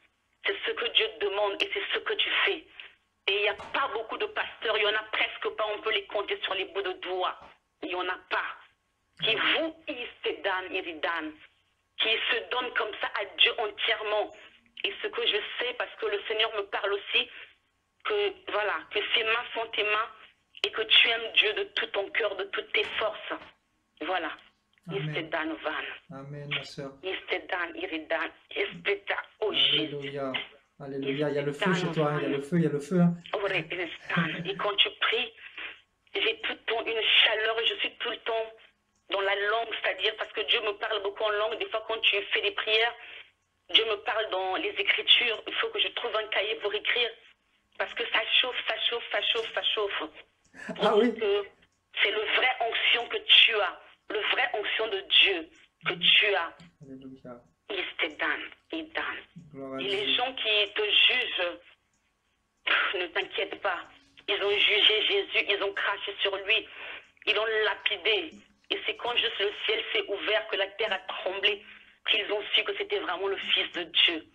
C'est ce que Dieu demande et c'est ce que tu fais. Et il n'y a pas beaucoup de pasteurs, il n'y en a presque pas, on peut les compter sur les bouts de doigts. Il n'y en a pas. Qui vous, Iridan, qui se donnent comme ça à Dieu entièrement. Et ce que je sais, parce que le Seigneur me parle aussi, que voilà, que ses mains sont tes mains et que tu aimes Dieu de tout ton cœur, de toutes tes forces. Voilà. Amen. Amen, ma soeur. Oh Alléluia. Alléluia. Il y a le feu chez toi, hein. Il y a le feu, il y a le feu. Hein. Et quand tu pries, j'ai tout le temps une chaleur et je suis tout le temps dans la langue, c'est-à-dire parce que Dieu me parle beaucoup en langue. Des fois, quand tu fais des prières, Dieu me parle dans les Écritures. Il faut que je trouve un cahier pour écrire parce que ça chauffe, ça chauffe, ça chauffe, ça chauffe. Ah oui. C'est le vrai onction que tu as, le vrai onction de Dieu que tu as. Alléluia. Et les gens qui te jugent, ne t'inquiète pas. Ils ont jugé Jésus, ils ont craché sur lui, ils l'ont lapidé. Et c'est quand juste le ciel s'est ouvert, que la terre a tremblé, qu'ils ont su que c'était vraiment le Fils de Dieu.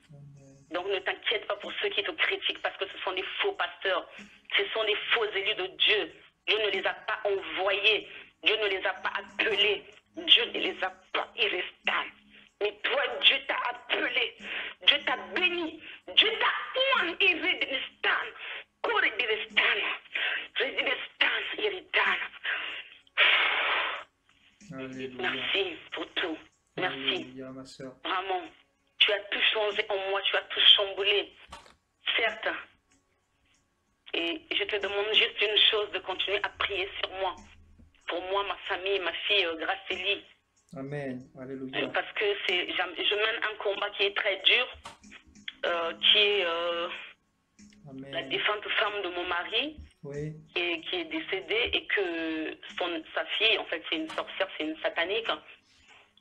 Donc ne t'inquiète pas pour ceux qui te critiquent, parce que ce sont des faux pasteurs. Ce sont des faux élus de Dieu. Dieu ne les a pas envoyés. Dieu ne les a pas appelés. Dieu ne les a pas irrestés. Mais toi, Dieu t'a appelé. Dieu t'a béni. Dieu t'a Merci pour tout. Merci. Alléluia, ma soeur. Vraiment. Tu as tout changé en moi. Tu as tout chamboulé. Certes. Et je te demande juste une chose, de continuer à prier sur moi. Pour moi, ma famille, ma fille, Gracélie. Amen. Alléluia. Parce que je mène un combat qui est très dur, qui est Amen. la défunte femme de mon mari, Oui. et qui est décédée, et que sa fille, en fait, c'est une sorcière, c'est une satanique.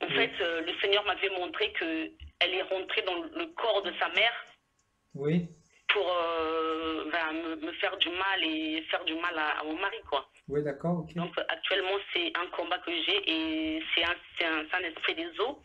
En fait, le Seigneur m'avait montré qu'elle est rentrée dans le corps de sa mère. Oui. pour me faire du mal et faire du mal à mon mari, quoi. Oui, d'accord, ok. Donc actuellement, c'est un combat que j'ai et c'est un esprit des eaux.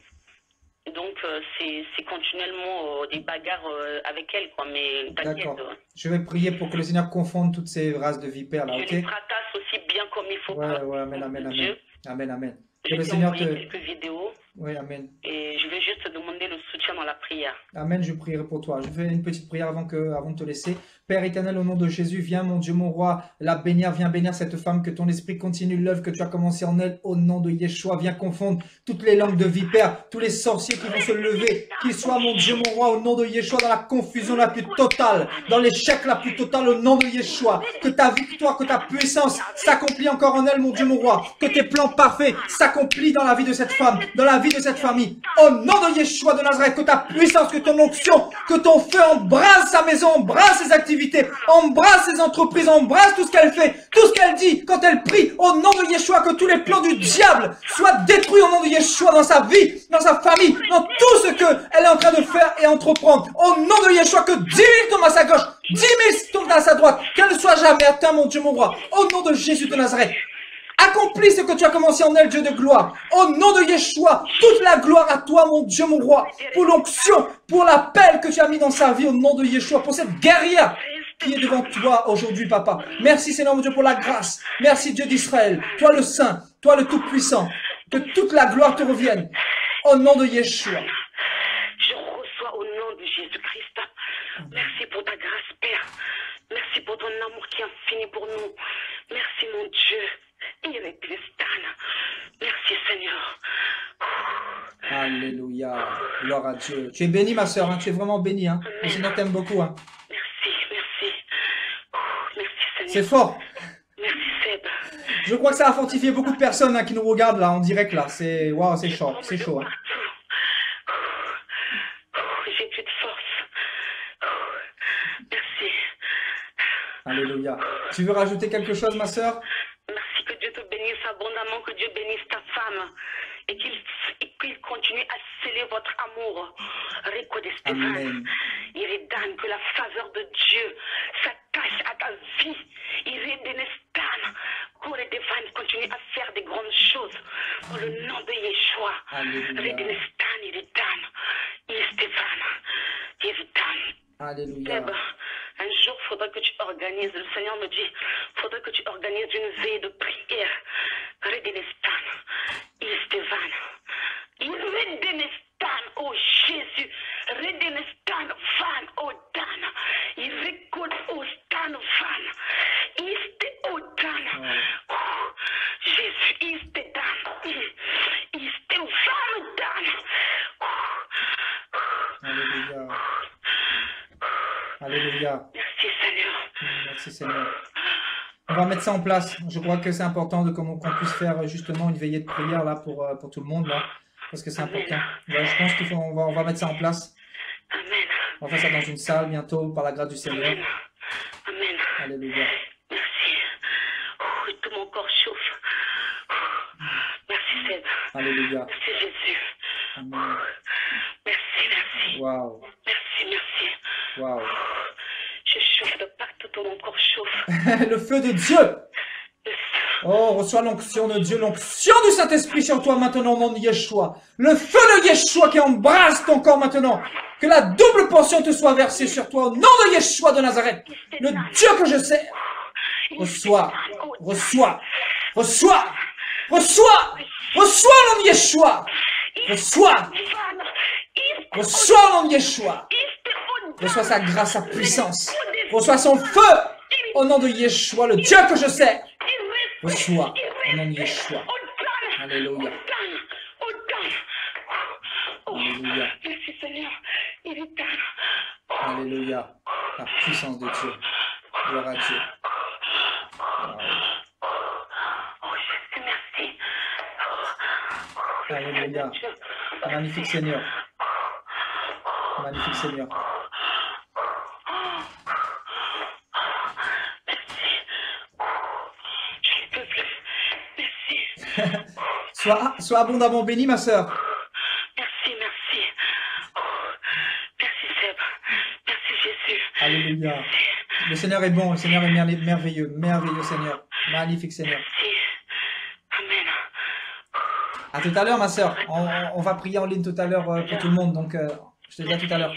Donc c'est continuellement des bagarres avec elle, quoi. Mais t'inquiète. D'accord. Je vais prier pour que le Seigneur confonde toutes ces races de vipères là, Je ok? les fracasse aussi bien comme il faut. Ouais, ouais, amen, amen, amen. Dieu. Amen, amen. Que Je le t'ai Seigneur envoyé te... quelques vidéos Oui, amen. et je vais juste te demander le soutien dans la prière. Amen, je prierai pour toi. Je fais une petite prière avant de te laisser. Père éternel, au nom de Jésus, viens mon Dieu, mon roi, la bénir, viens bénir cette femme, que ton esprit continue l'œuvre que tu as commencé en elle, au nom de Yeshua. Viens confondre toutes les langues de vipères, tous les sorciers qui vont se lever, qu'ils soient mon Dieu, mon roi, au nom de Yeshua, dans la confusion la plus totale, dans l'échec la plus totale, au nom de Yeshua. Que ta victoire, que ta puissance s'accomplit encore en elle, mon Dieu, mon roi. Que tes plans parfaits s'accomplissent dans la vie de cette femme, dans la vie de cette famille. Au nom de Yeshua de Nazareth, que ta puissance, que ton onction, que ton feu embrasse sa maison, embrasse ses activités, embrasse ses entreprises, embrasse tout ce qu'elle fait, tout ce qu'elle dit quand elle prie. Au nom de Yeshua, que tous les plans du diable soient détruits au nom de Yeshua dans sa vie, dans sa famille, dans tout ce qu'elle est en train de faire et entreprendre. Au nom de Yeshua, que 10 000 tombent à sa gauche, 10 000 tombent à sa droite, qu'elle ne soit jamais atteinte, mon Dieu, mon roi. Au nom de Jésus de Nazareth. Accomplis ce que tu as commencé en elle, Dieu de gloire. Au nom de Yeshua, toute la gloire à toi, mon Dieu, mon roi, pour l'onction, pour l'appel que tu as mis dans sa vie, au nom de Yeshua, pour cette guerrière qui est devant toi aujourd'hui, papa. Merci, Seigneur, mon Dieu, pour la grâce. Merci, Dieu d'Israël, toi le Saint, toi le Tout-Puissant. Que toute la gloire te revienne. Au nom de Yeshua. Je reçois au nom de Jésus-Christ. Merci pour ta grâce, Père. Merci pour ton amour qui est infini pour nous. Merci, mon Dieu. Merci Seigneur. Alléluia. Gloire à Dieu. Tu es bénie, ma soeur, hein. Tu es vraiment bénie. Hein. Le Seigneur t'aime beaucoup. Hein. Merci, merci. Merci Seigneur. C'est fort. Merci Seb. Je crois que ça a fortifié beaucoup de personnes hein, qui nous regardent là en direct là. C'est waouh, c'est chaud, c'est chaud. Hein. J'ai plus de force. Merci. Alléluia. Tu veux rajouter quelque chose, ma soeur? Merci, que Dieu te bénisse abondamment, que Dieu bénisse ta femme et qu'il continue à sceller votre amour. Rico de Stéphane, Iridan, que la faveur de Dieu s'attache à ta vie. Iridenestan, Kouredevan, continue à faire des grandes choses dans le nom de Yeshua. Iridenestan, Iridan, Stéphane, Iridan. Alléluia. Un jour, il faudra que tu organises, le Seigneur me dit, il faudra que tu organises une veille de prière. Redenestan, Stéphane, Redenestan, oh Jésus, Redenestan, Van, oh Dan, Irekod, oh Stan, Van, Iste, oh Dan, Jésus, Iste Dan, Iste Van, Dan. Alléluia. Alléluia. Merci Seigneur. Merci Seigneur. On va mettre ça en place. Je crois que c'est important qu'on puisse faire justement une veillée de prière là pour tout le monde là, parce que c'est important. Ouais, je pense qu'on va mettre ça en place. Amen. On va faire ça dans une salle bientôt par la grâce du Seigneur. Amen. Amen. Alléluia. Merci. Tout mon corps chauffe. Merci Seb. Alléluia. Merci Jésus. Amen. Merci, merci. Waouh. Merci, merci. Waouh. Je chauffe de partout, tout mon corps chauffe. Le feu de Dieu. Oh, reçois l'onction de Dieu, l'onction du Saint-Esprit sur toi maintenant, au nom de Yeshua. Le feu de Yeshua qui embrasse ton corps maintenant. Que la double portion te soit versée sur toi, au nom de Yeshua de Nazareth. Le Dieu que je sers. Reçois, reçois, reçois, reçois, reçois au nom de Yeshua. Reçois, reçois au nom de Yeshua. Reçois sa grâce, sa puissance. Reçois son feu au nom de Yeshua, le Dieu que je sers. Reçois au nom de Yeshua. Alléluia. Alléluia. Merci Seigneur. Alléluia. La puissance de Dieu. Gloire à Dieu. Oh Jésus, merci. Alléluia. Magnifique Seigneur. Magnifique Seigneur. Sois abondamment béni, ma sœur. Merci, merci. Merci Seb. Merci Jésus. Alléluia. Le Seigneur est bon, le Seigneur est merveilleux, merveilleux Seigneur. Magnifique Seigneur. Merci. Amen. À tout à l'heure, ma soeur. On va prier en ligne tout à l'heure pour tout le monde. Donc, je te dis à tout à l'heure.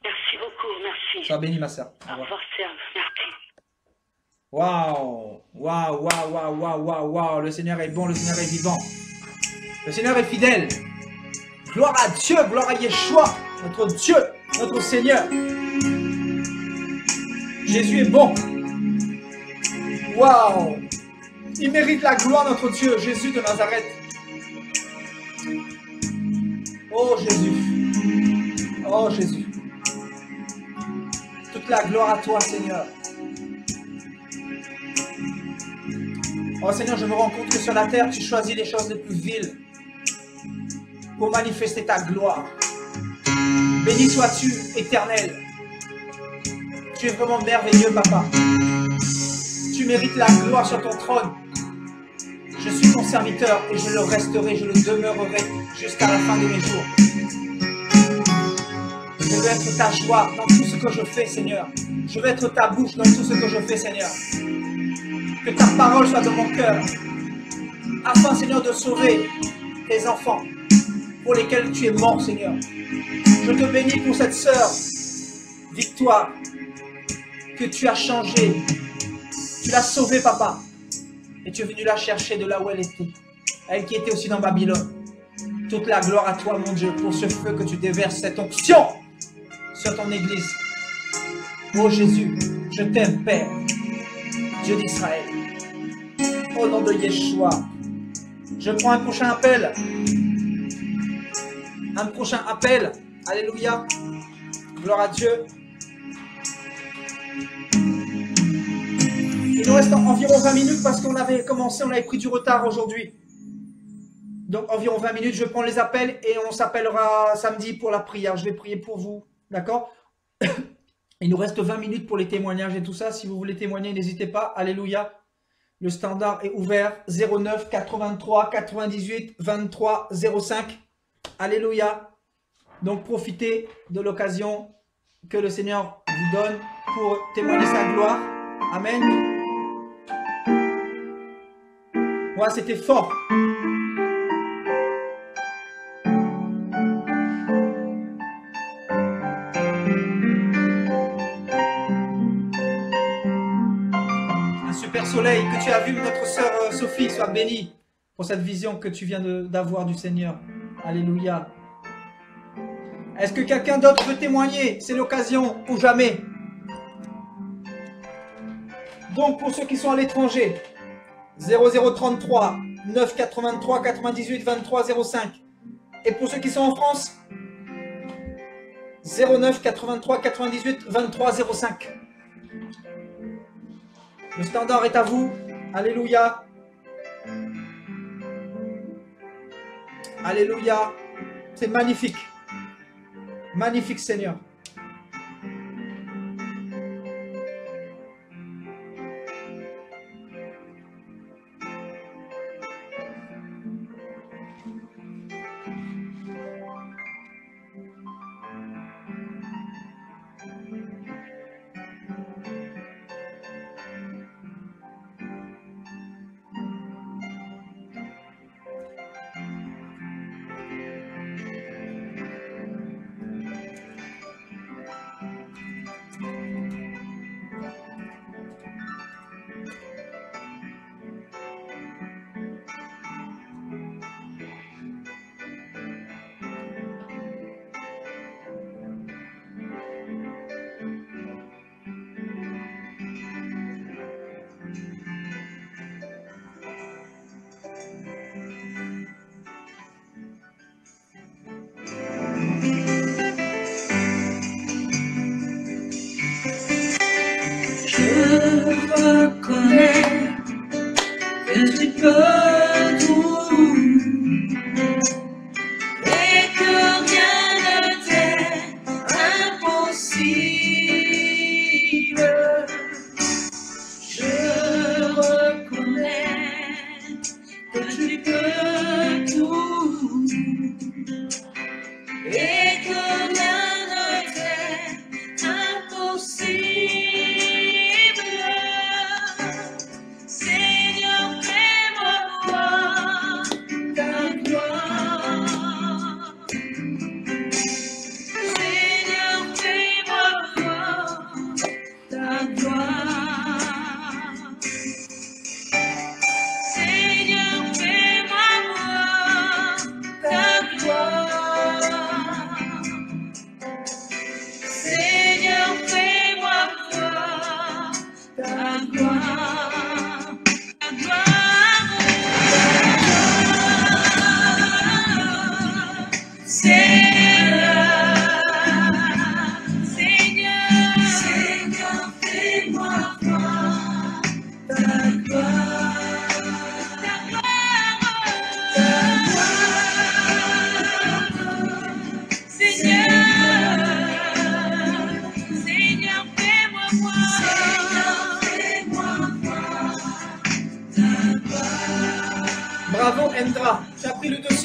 Merci beaucoup, merci. Sois béni, ma soeur. Au revoir, Serge. Merci. Waouh, waouh, waouh, waouh, waouh, waouh, waouh. Le Seigneur est bon, le Seigneur est vivant. Le Seigneur est fidèle. Gloire à Dieu, gloire à Yeshua, notre Dieu, notre Seigneur. Jésus est bon. Waouh. Il mérite la gloire, notre Dieu, Jésus de Nazareth. Oh Jésus. Oh Jésus. Toute la gloire à toi, Seigneur. Oh Seigneur, je me rends compte que sur la terre, tu choisis les choses les plus viles pour manifester ta gloire. Béni sois-tu, éternel. Tu es vraiment merveilleux, Papa. Tu mérites la gloire sur ton trône. Je suis ton serviteur et je le resterai, je le demeurerai jusqu'à la fin de mes jours. Je veux être ta joie dans tout ce que je fais, Seigneur. Je veux être ta bouche dans tout ce que je fais, Seigneur. Que ta parole soit dans mon cœur, afin, Seigneur, de sauver tes enfants pour lesquels tu es mort, Seigneur. Je te bénis pour cette sœur, Victoire, que tu as changée. Tu l'as sauvée, Papa. Et tu es venu la chercher de là où elle était. Elle qui était aussi dans Babylone. Toute la gloire à toi, mon Dieu, pour ce feu que tu déverses, cette onction sur ton église. Oh Jésus, je t'aime, Père, Dieu d'Israël. Au nom de Yeshua, je prends un prochain appel. Un prochain appel. Alléluia. Gloire à Dieu. Il nous reste environ 20 minutes parce qu'on avait commencé, on avait pris du retard aujourd'hui. Donc environ 20 minutes, je prends les appels et on s'appellera samedi pour la prière. Je vais prier pour vous, d'accord? Il nous reste 20 minutes pour les témoignages et tout ça. Si vous voulez témoigner, n'hésitez pas. Alléluia. Le standard est ouvert. 09 83 98 23 05. Alléluia. Donc profitez de l'occasion que le Seigneur vous donne pour témoigner sa gloire. Amen. Ouais, c'était fort. Un super soleil que tu as vu, notre sœur Sophie, soit bénie pour cette vision que tu viens d'avoir du Seigneur. Alléluia. Est-ce que quelqu'un d'autre veut témoigner? C'est l'occasion ou jamais. Donc pour ceux qui sont à l'étranger, 0033 983 98 23 05. Et pour ceux qui sont en France, 09 83 98 23 05. Le standard est à vous. Alléluia. Alléluia. C'est magnifique. Magnifique Seigneur.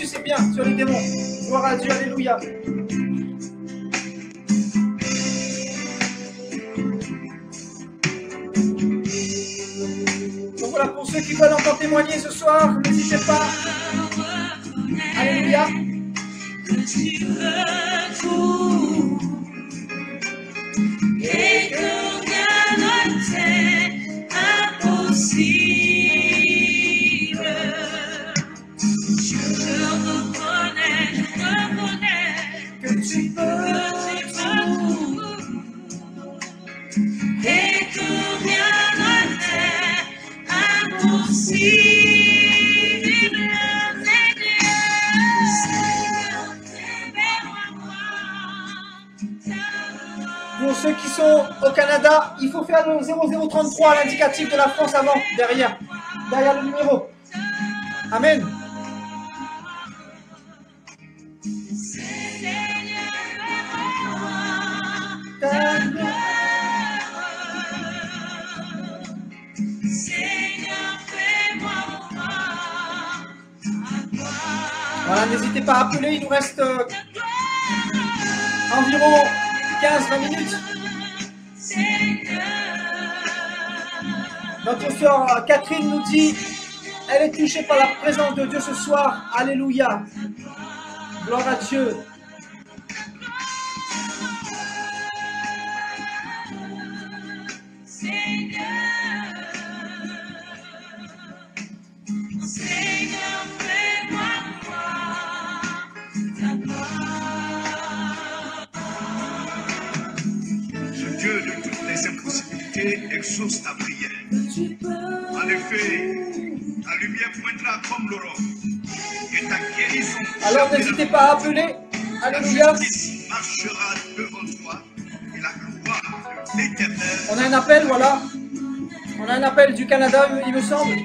dessus, c'est bien, sur les démons. Gloire à Dieu, alléluia. Donc voilà, pour ceux qui veulent encore témoigner ce soir, n'hésitez pas. Alléluia. Et que rien ne t'est impossible. Je reconnais que tu peux tout. Et que rien ne t'est impossible. Pour ceux qui sont au Canada, il faut faire le 0033 à l'indicatif de la France avant, derrière le numéro. Amen. Voilà, n'hésitez pas à appeler, il nous reste environ 15-20 minutes. Notre sœur Catherine nous dit, elle est touchée par la présence de Dieu ce soir. Alléluia. Gloire à Dieu. Exauce ta prière. En effet, ta lumière pointera comme l'aurore et ta guérison. Alors n'hésitez pas à appeler. Alléluia. La justice marchera devant toi et la gloire de l'Éternel. On a un appel, voilà. On a un appel du Canada, il me semble.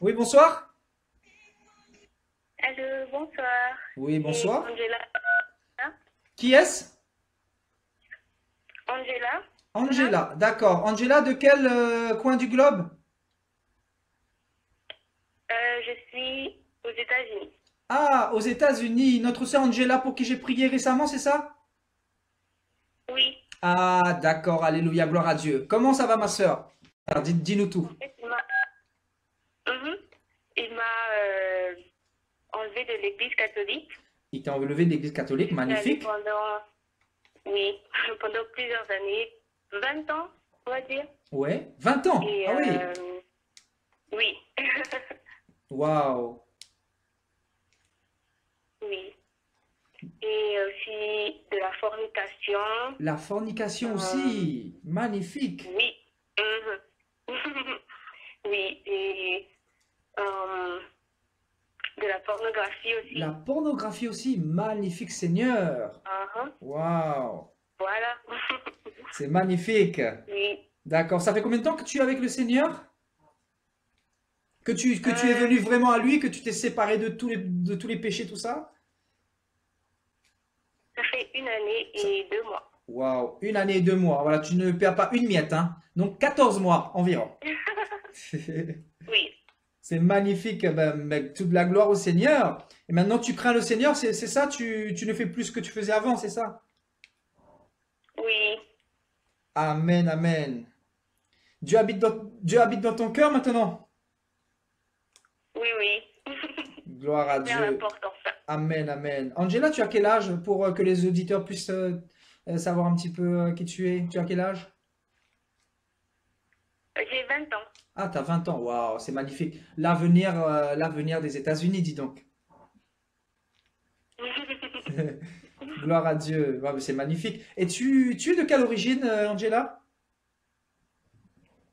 Oui, bonsoir. Allô, bonsoir. Oui, bonsoir. Angela. Qui est-ce? Angela. Angela, d'accord. Angela, de quel coin du globe? Je suis aux États-Unis. Ah, aux États-Unis. Notre sœur Angela, pour qui j'ai prié récemment, c'est ça? Oui. Ah, d'accord. Alléluia, gloire à Dieu. Comment ça va, ma sœur? Alors, dis-nous tout. En fait, il m'a enlevé de l'église catholique. Il t'a enlevé de l'église catholique, magnifique. Oui, pendant plusieurs années, 20 ans, on va dire. Ouais, 20 ans. Et, ah oui. Oui. Waouh. Oui. Et aussi de la fornication. La fornication aussi, magnifique. Oui. Oui, et de la pornographie aussi. La pornographie aussi, magnifique Seigneur. Waouh. Voilà. C'est magnifique. Oui. D'accord. Ça fait combien de temps que tu es avec le Seigneur? Que tu es venu vraiment à lui, que tu t'es séparé de tous les péchés, tout ça? Ça fait 1 année et 2 mois. Waouh, 1 année et 2 mois. Voilà, tu ne perds pas une miette, hein. Donc 14 mois environ. Oui. C'est magnifique, toute la gloire au Seigneur. Et maintenant tu crains le Seigneur, c'est ça, tu ne fais plus ce que tu faisais avant, c'est ça? Oui. Amen, amen. Dieu habite dans ton cœur maintenant? Oui, oui. Gloire à C'est Dieu. important ça. Amen, amen. Angela, tu as quel âge pour que les auditeurs puissent savoir un petit peu qui tu es? Tu as quel âge? J'ai 20 ans. Ah, tu as 20 ans, waouh, c'est magnifique. L'avenir des États-Unis, dis donc. Gloire à Dieu, ouais, c'est magnifique. Et tu es de quelle origine, Angela?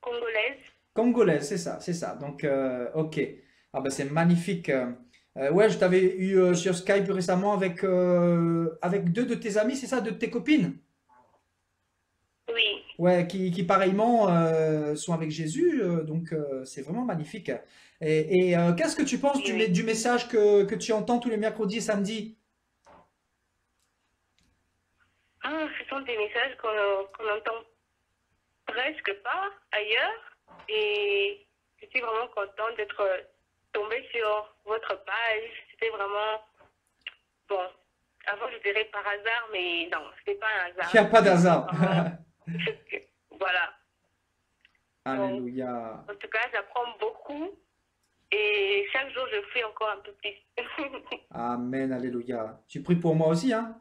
Congolaise. Congolaise, c'est ça. Donc, ok. Ah ben c'est magnifique. Ouais, je t'avais eu sur Skype récemment avec 2 de tes amis, c'est ça, 2 de tes copines? Oui. Ouais, qui pareillement sont avec Jésus, donc c'est vraiment magnifique. Et qu'est-ce que tu penses du message que tu entends tous les mercredis et samedis? Ce sont des messages qu'on entend presque pas ailleurs. Et je suis vraiment contente d'être tombée sur votre page. C'était vraiment... Bon, avant je dirais par hasard, mais non, c'était pas un hasard. Il n'y a pas d'hasard. Voilà. Alléluia. En tout cas, j'apprends beaucoup et chaque jour, je fais encore un peu plus. Amen, alléluia. Tu pries pour moi aussi, hein?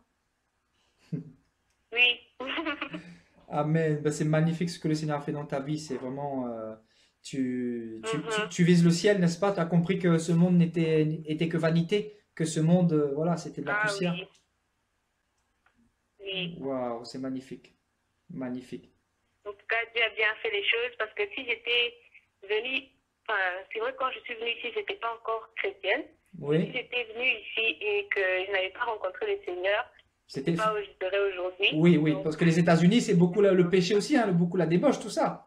Oui. Amen. Ben, c'est magnifique ce que le Seigneur a fait dans ta vie. C'est vraiment... tu vises le ciel, n'est-ce pas? Tu as compris que ce monde était que vanité, que ce monde, voilà, c'était de la poussière. Oui. Oui. Waouh, c'est magnifique. Magnifique. En tout cas, Dieu a bien fait les choses parce que si j'étais venue, enfin, c'est vrai que quand je suis venue ici, je n'étais pas encore chrétienne. Oui. Si j'étais venue ici et que je n'avais pas rencontré le Seigneur, je ne sais C'était... pas où je serais aujourd'hui. Oui, oui, Donc, parce que les États-Unis, c'est beaucoup le péché aussi, hein, beaucoup la débauche, tout ça.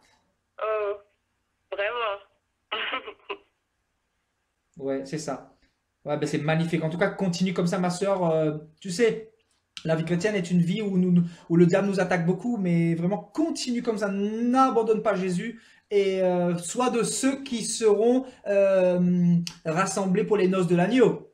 vraiment. Ouais, c'est ça. Ouais, ben c'est magnifique. En tout cas, continue comme ça, ma sœur. Tu sais, la vie chrétienne est une vie où le diable nous attaque beaucoup, mais vraiment continue comme ça. N'abandonne pas Jésus et sois de ceux qui seront rassemblés pour les noces de l'agneau.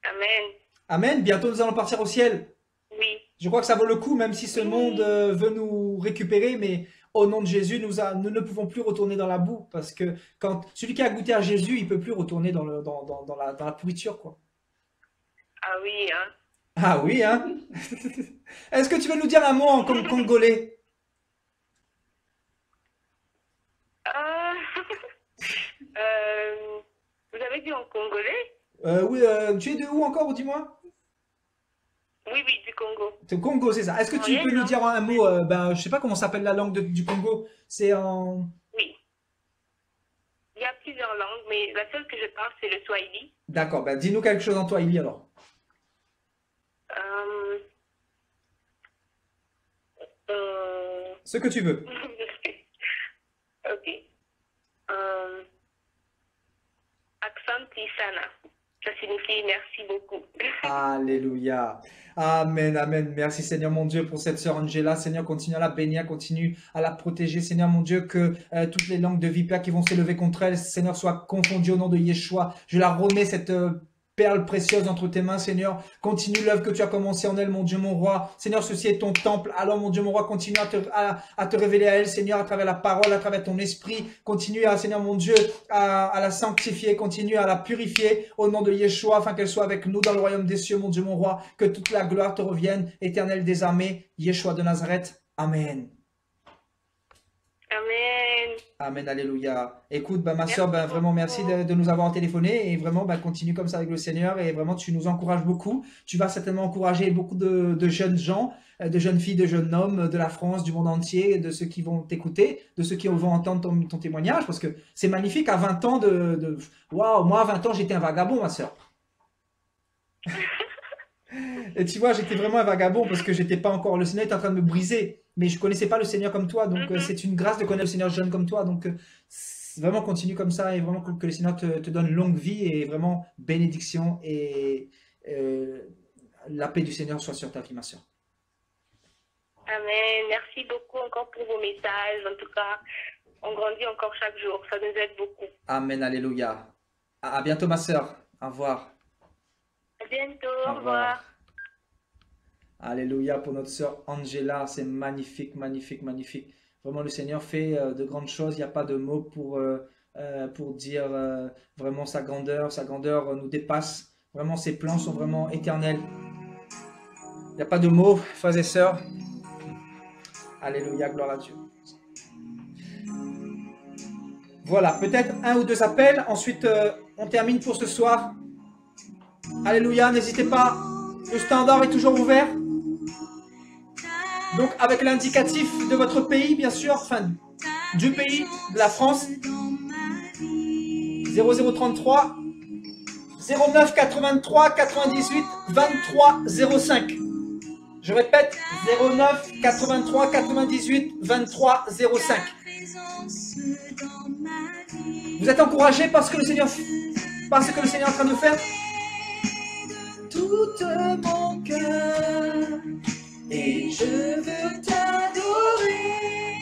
Amen. Amen. Bientôt, nous allons partir au ciel. Oui. Je crois que ça vaut le coup, même si ce monde veut nous récupérer, mais au nom de Jésus, nous ne pouvons plus retourner dans la boue, parce que quand celui qui a goûté à Jésus, il peut plus retourner dans la pourriture, quoi. Ah oui, hein. Ah oui, hein. Est-ce que tu veux nous dire un mot en congolais? Vous avez dit en congolais? Oui, tu es de où encore, dis-moi? Oui, oui, du Congo. Du Congo, c'est ça. Est-ce que tu peux nous dire un mot? Je sais pas comment s'appelle la langue du Congo. C'est en... Oui. Il y a plusieurs langues, mais la seule que je parle, c'est le Swahili. D'accord, ben dis-nous quelque chose en Swahili alors. Ce que tu veux. Ok. Aksanti sana. Ça signifie merci beaucoup. Alléluia. Amen, amen. Merci Seigneur mon Dieu pour cette sœur Angela. Seigneur, continue à la bénir, continue à la protéger. Seigneur mon Dieu, que toutes les langues de vipère qui vont s'élever contre elle, Seigneur, soient confondues au nom de Yeshua. Je la remets cette perle précieuse entre tes mains, Seigneur. Continue l'œuvre que tu as commencée en elle, mon Dieu, mon roi. Seigneur, ceci est ton temple. Alors, mon Dieu, mon roi, continue à te révéler à elle, Seigneur, à travers la parole, à travers ton esprit. Continue, Seigneur, mon Dieu, à la sanctifier. Continue à la purifier au nom de Yeshua, afin qu'elle soit avec nous dans le royaume des cieux, mon Dieu, mon roi. Que toute la gloire te revienne, Éternel des armées, Yeshua de Nazareth. Amen. Amen. Amen, alléluia. Écoute, ma soeur, vraiment merci de nous avoir téléphoné et vraiment continue comme ça avec le Seigneur et vraiment tu nous encourages beaucoup. Tu vas certainement encourager beaucoup de jeunes gens, de jeunes filles, de jeunes hommes de la France, du monde entier, de ceux qui vont t'écouter, de ceux qui vont entendre ton témoignage parce que c'est magnifique à 20 ans Waouh, moi à 20 ans j'étais un vagabond, ma soeur. Et tu vois, j'étais vraiment un vagabond parce que j'étais pas encore... Le Seigneur était en train de me briser. Mais je connaissais pas le Seigneur comme toi. Donc, c'est une grâce de connaître le Seigneur jeune comme toi. Donc, vraiment continue comme ça et vraiment que le Seigneur te donne longue vie et vraiment bénédiction et la paix du Seigneur soit sur ta vie, ma soeur. Amen. Merci beaucoup encore pour vos messages. En tout cas, on grandit encore chaque jour. Ça nous aide beaucoup. Amen. Alléluia. À bientôt, ma soeur. Au revoir. À bientôt. Au revoir. Alléluia pour notre sœur Angela, c'est magnifique, magnifique, magnifique. Vraiment, le Seigneur fait de grandes choses. Il n'y a pas de mots pour dire vraiment sa grandeur. Sa grandeur nous dépasse. Vraiment, ses plans sont vraiment éternels. Il n'y a pas de mots, frères et sœurs. Alléluia, gloire à Dieu. Voilà, peut-être un ou deux appels. Ensuite, on termine pour ce soir. Alléluia, n'hésitez pas. Le standard est toujours ouvert. Donc, avec l'indicatif de votre pays, bien sûr, enfin, du pays, de la France. 0033 09 83 98 23 05. Je répète, 09 83 98 23 05. Vous êtes encouragés par ce que le Seigneur est en train de faire? Tout mon cœur, et je veux t'adorer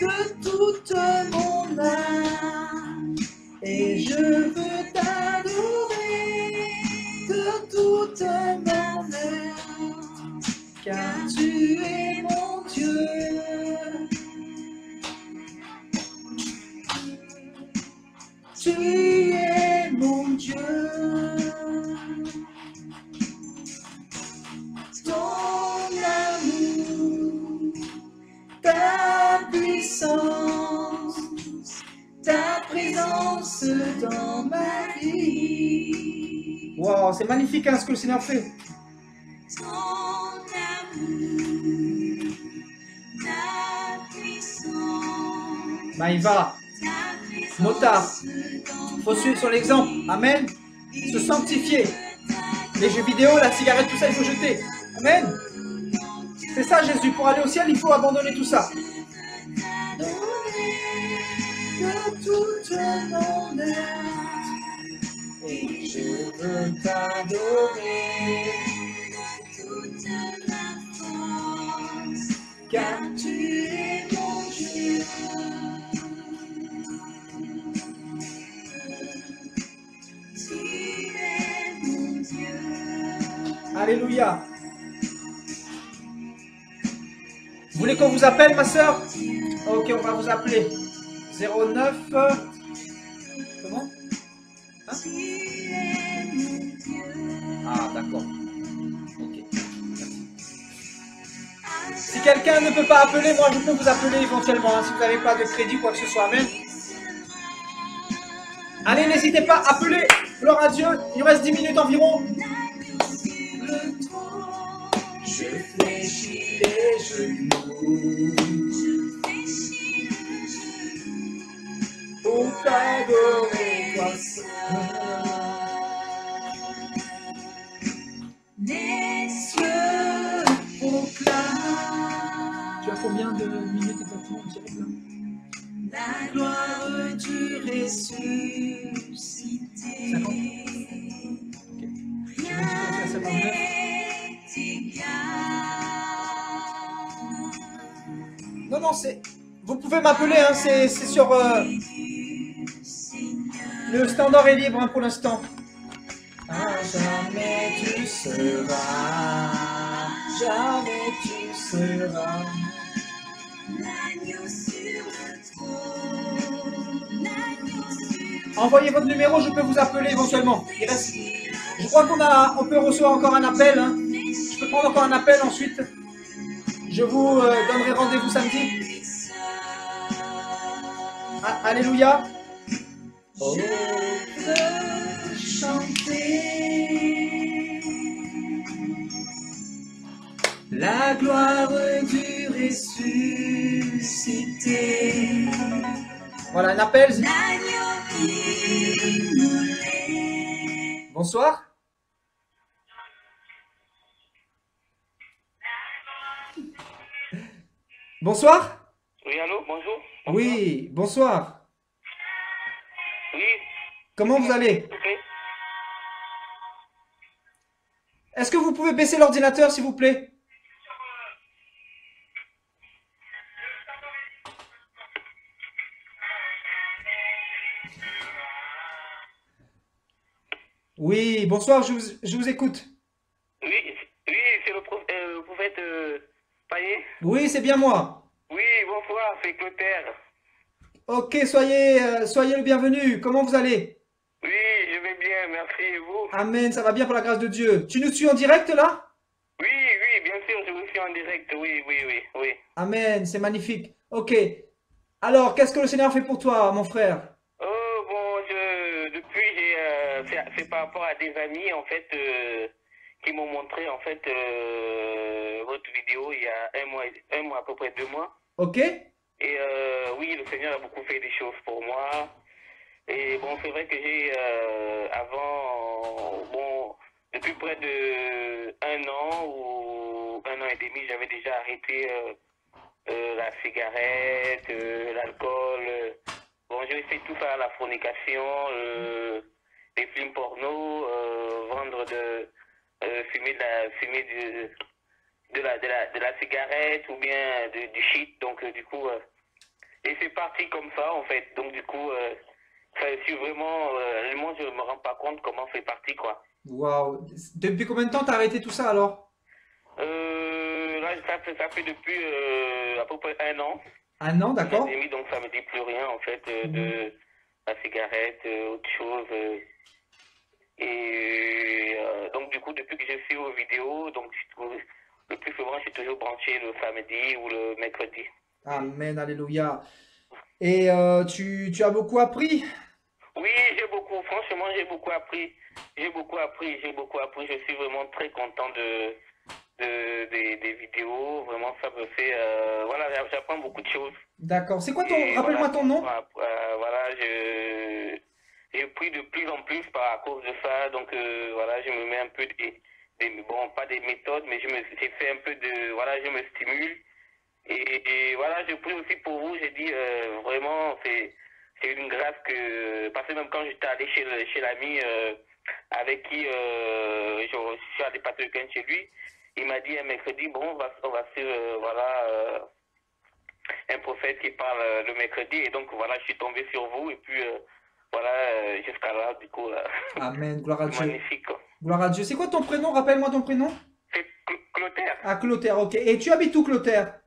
de toute mon âme Et je veux t'adorer de toute mon âme, car tu es mon Dieu. Tu es mon Dieu. Ton amour, ta puissance, ta présence dans ma vie. Wow, c'est magnifique hein, ce que le Seigneur fait. Ton amour, ta puissance. Bah il va. Motard. Faut suivre son exemple. Amen. Se sanctifier. Les jeux vidéo, la cigarette, tout ça, il faut jeter. Amen. C'est ça Jésus. Pour aller au ciel, il faut abandonner tout ça. De toute mon âme, et je veux t'adorer de toute ma force, car tu es mon Dieu. Tu es mon Dieu. Alléluia. Vous voulez qu'on vous appelle, ma soeur? Ok, on va vous appeler. 09. Comment? Hein? Ah, d'accord. Ok. Si quelqu'un ne peut pas appeler, moi je peux vous appeler éventuellement. Hein, si vous n'avez pas de crédit, quoi que ce soit. Amen. Allez, n'hésitez pas, appelez. Gloire à Dieu. Il nous reste 10 minutes environ. Je fléchis les genoux pour t'adorer, toi seul. Les cieux proclament. Tu as combien de minutes exactement, direct là? La gloire du ressuscité. 50. Ok. Rien non, non, c'est... Vous pouvez m'appeler, hein, c'est sur... Le standard est libre hein, pour l'instant. À jamais tu seras, jamais tu seras. Envoyez votre numéro, je peux vous appeler éventuellement. Il reste... Je crois on peut recevoir encore un appel. Hein. Je peux prendre encore un appel ensuite. Je vous donnerai rendez-vous samedi. Ah, alléluia. Oh, de chanter la gloire du ressuscité. Voilà un appel. Bonsoir. Bonsoir. Oui, allô, bonjour. Oui, bonsoir. Oui. Comment vous allez? Okay. Est-ce que vous pouvez baisser l'ordinateur, s'il vous plaît? Oui, bonsoir, je vous écoute. Oui, c'est le prophète Payet. Oui, c'est bien moi. Oui, bonsoir, c'est Clotaire. Ok, soyez le bienvenu. Comment vous allez? Oui, je vais bien, merci, et vous? Amen, ça va bien par la grâce de Dieu. Tu nous suis en direct là? Oui, bien sûr, je vous suis en direct, oui. Amen, c'est magnifique. Ok, alors, qu'est-ce que le Seigneur fait pour toi, mon frère? Oh, bon, c'est par rapport à des amis, en fait, qui m'ont montré, en fait, votre vidéo il y a un mois, à peu près 2 mois. Ok. Et oui, le Seigneur a beaucoup fait des choses pour moi. Et bon, c'est vrai que j'ai depuis près de 1 an ou 1 an et demi, j'avais déjà arrêté la cigarette, l'alcool. Bon, j'ai essayé de tout faire, la fornication, les films porno, vendre fumer de la cigarette ou bien du shit. Donc du coup, et c'est parti comme ça en fait. Donc du coup, Ça, je suis vraiment, moi, je me rends pas compte comment c'est parti, quoi. Waouh. Depuis combien de temps t'as arrêté tout ça alors? Là, ça fait depuis à peu près 1 an. Un an, d'accord? J'ai mis, donc ça me dit plus rien, en fait, de la cigarette, autre chose. Donc, du coup, depuis que je suis aux vidéos, donc, le plus souvent, je suis toujours branché le samedi ou le mercredi. Amen, alléluia. Et tu as beaucoup appris? Oui, franchement, j'ai beaucoup appris. J'ai beaucoup appris. Je suis vraiment très content des vidéos. Vraiment, ça me fait, voilà, j'apprends beaucoup de choses. D'accord. C'est quoi ton... Et Rappelle-moi voilà, ton nom? voilà, j'ai pris de plus en plus à cause de ça. Donc, voilà, je me mets un peu bon, pas des méthodes, mais j'ai fait un peu de, voilà, je me stimule. Et voilà, je prie aussi pour vous. J'ai dit, vraiment, c'est une grâce parce que même quand j'étais allé chez l'ami avec qui je suis allé passer le week-end chez lui, il m'a dit un mercredi, bon, on va suivre, voilà, un prophète qui parle le mercredi. Et donc, voilà, je suis tombé sur vous. Et puis, voilà, jusqu'à là, du coup, Amen, gloire à Dieu. magnifique, quoi. Gloire à Dieu. C'est quoi ton prénom? Rappelle-moi ton prénom. C'est Clotaire. Ah, Clotaire, ok. Et tu habites où, Clotaire?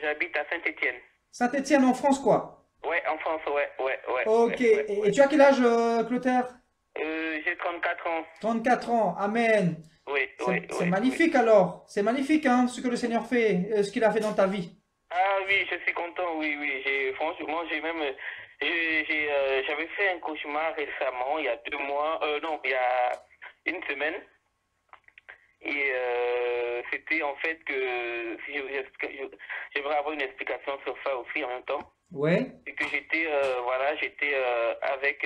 J'habite à Saint-Étienne. Saint-Étienne en France, quoi. Ouais, en France, ouais. Ok. Ouais. Et tu as quel âge, Clotaire? J'ai 34 ans. 34 ans. Amen. Oui, C'est magnifique alors. C'est magnifique, hein, ce que le Seigneur fait, ce qu'il a fait dans ta vie. Ah oui, je suis content, oui. Franchement, j'ai même, j'avais fait un cauchemar récemment, il y a 2 mois, non, il y a une semaine. Et c'était en fait que, si j'aimerais avoir une explication sur ça aussi en même temps. Ouais. C'est que j'étais avec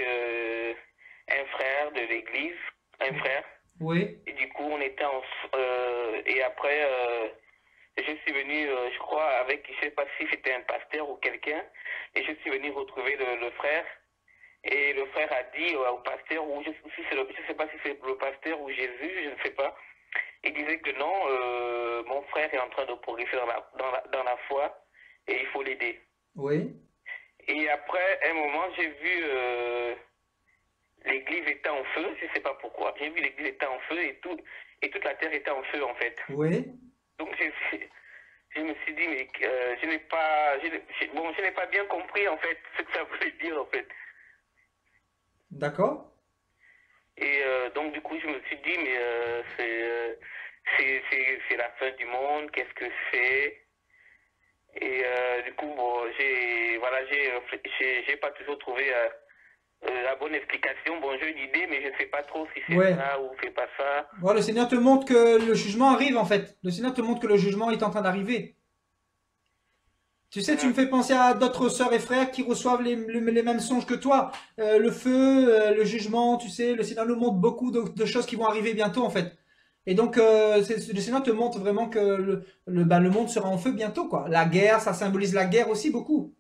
un frère de l'église, un frère. Oui. Et du coup, on était et après, je suis venu, je crois, je sais pas si c'était un pasteur ou quelqu'un, et je suis venu retrouver le frère. Et le frère a dit au pasteur, ou je sais pas si c'est le pasteur ou Jésus, je ne sais pas. Il disait que non, mon frère est en train de progresser dans la foi et il faut l'aider. Oui. Et après un moment, j'ai vu l'église était en feu, je ne sais pas pourquoi. J'ai vu l'église était en feu et toute la terre était en feu en fait. Oui. Donc je me suis dit, mais je n'ai pas bien compris en fait ce que ça voulait dire en fait. D'accord. Et donc du coup, je me suis dit, mais c'est la fin du monde, qu'est-ce que c'est? Et du coup, bon, j'ai pas toujours trouvé la bonne explication. Bon, j'ai une idée, mais je ne sais pas trop si c'est ça ou c'est pas ça. Bon, le Seigneur te montre que le jugement arrive en fait. Le Seigneur te montre que le jugement est en train d'arriver. Tu sais, tu me fais penser à d'autres sœurs et frères qui reçoivent les mêmes songes que toi. Le feu, le jugement, tu sais, le Seigneur nous montre beaucoup de choses qui vont arriver bientôt en fait. Et donc, le Seigneur te montre vraiment que le monde sera en feu bientôt, quoi. La guerre, ça symbolise la guerre aussi beaucoup.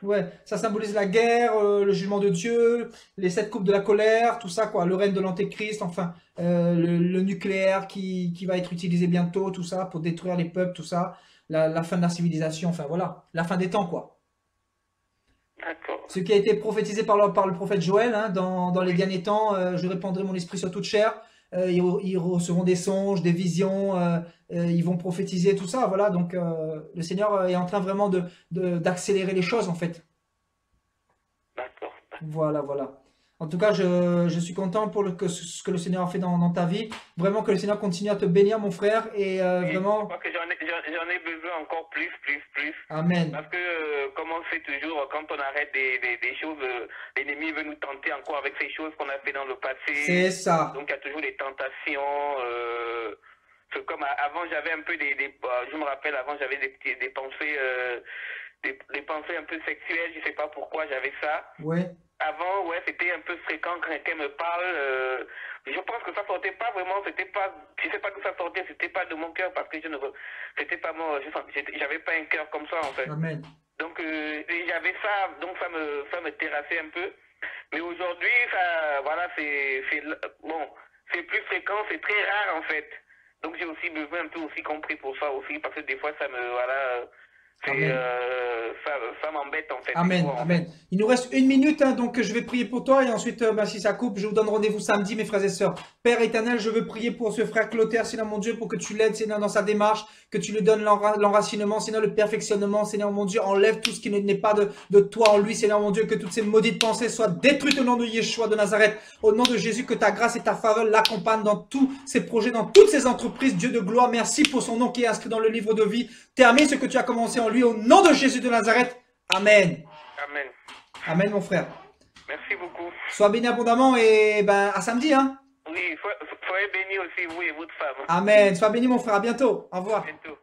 Ouais, ça symbolise la guerre, le jugement de Dieu, les 7 coupes de la colère, tout ça, quoi. Le règne de l'Antéchrist, enfin, le nucléaire qui va être utilisé bientôt, tout ça, pour détruire les peuples, tout ça. La fin de la civilisation, enfin voilà, la fin des temps, quoi. D'accord. Ce qui a été prophétisé par le prophète Joël, hein, dans les derniers temps, je répandrai mon esprit sur toute chair. Ils recevront des songes, des visions, ils vont prophétiser tout ça, voilà. Donc le Seigneur est en train vraiment d'accélérer les choses en fait. D'accord. Voilà. En tout cas, je suis content pour ce que le Seigneur a fait dans ta vie. Vraiment que le Seigneur continue à te bénir, mon frère, et vraiment. Je crois que j'en ai besoin encore plus. Amen. Parce que comme on fait toujours, quand on arrête des choses, l'ennemi veut nous tenter encore avec ces choses qu'on a fait dans le passé. C'est ça. Donc il y a toujours des tentations. C'est comme avant, j'avais un peu je me rappelle, avant j'avais des pensées, des pensées un peu sexuelles. Je sais pas pourquoi j'avais ça. Ouais. Avant, ouais, c'était un peu fréquent quand quelqu'un me parle. Je pense que ça sortait pas vraiment, je sais pas que ça sortait, c'était pas de mon cœur parce que c'était pas moi, j'avais pas un cœur comme ça en fait. Amen. Donc j'avais ça, donc ça me terrassait un peu. Mais aujourd'hui, ça, voilà, c'est plus fréquent, c'est très rare en fait. Donc j'ai aussi besoin un peu aussi compris pour ça aussi parce que des fois ça me, voilà. Ça m'embête en fait. Amen, amen. Il nous reste 1 minute, hein, donc je vais prier pour toi et ensuite, si ça coupe, je vous donne rendez-vous samedi, mes frères et sœurs. Père éternel, je veux prier pour ce frère Clotaire, Seigneur mon Dieu, pour que tu l'aides, Seigneur, dans sa démarche, que tu lui donnes l'enracinement, Seigneur, le perfectionnement, Seigneur mon Dieu, enlève tout ce qui n'est pas de toi en lui, Seigneur mon Dieu, que toutes ces maudites pensées soient détruites au nom de Yeshua de Nazareth, au nom de Jésus, que ta grâce et ta faveur l'accompagnent dans tous ses projets, dans toutes ses entreprises. Dieu de gloire, merci pour son nom qui est inscrit dans le livre de vie. Termine ce que tu as commencé en lui, au nom de Jésus de Nazareth. Amen. Amen. Amen, mon frère. Merci beaucoup. Sois béni abondamment et à samedi, hein. Oui, soyez bénis aussi, vous et votre femme. Amen. Sois béni, mon frère. À bientôt. Au revoir. À bientôt.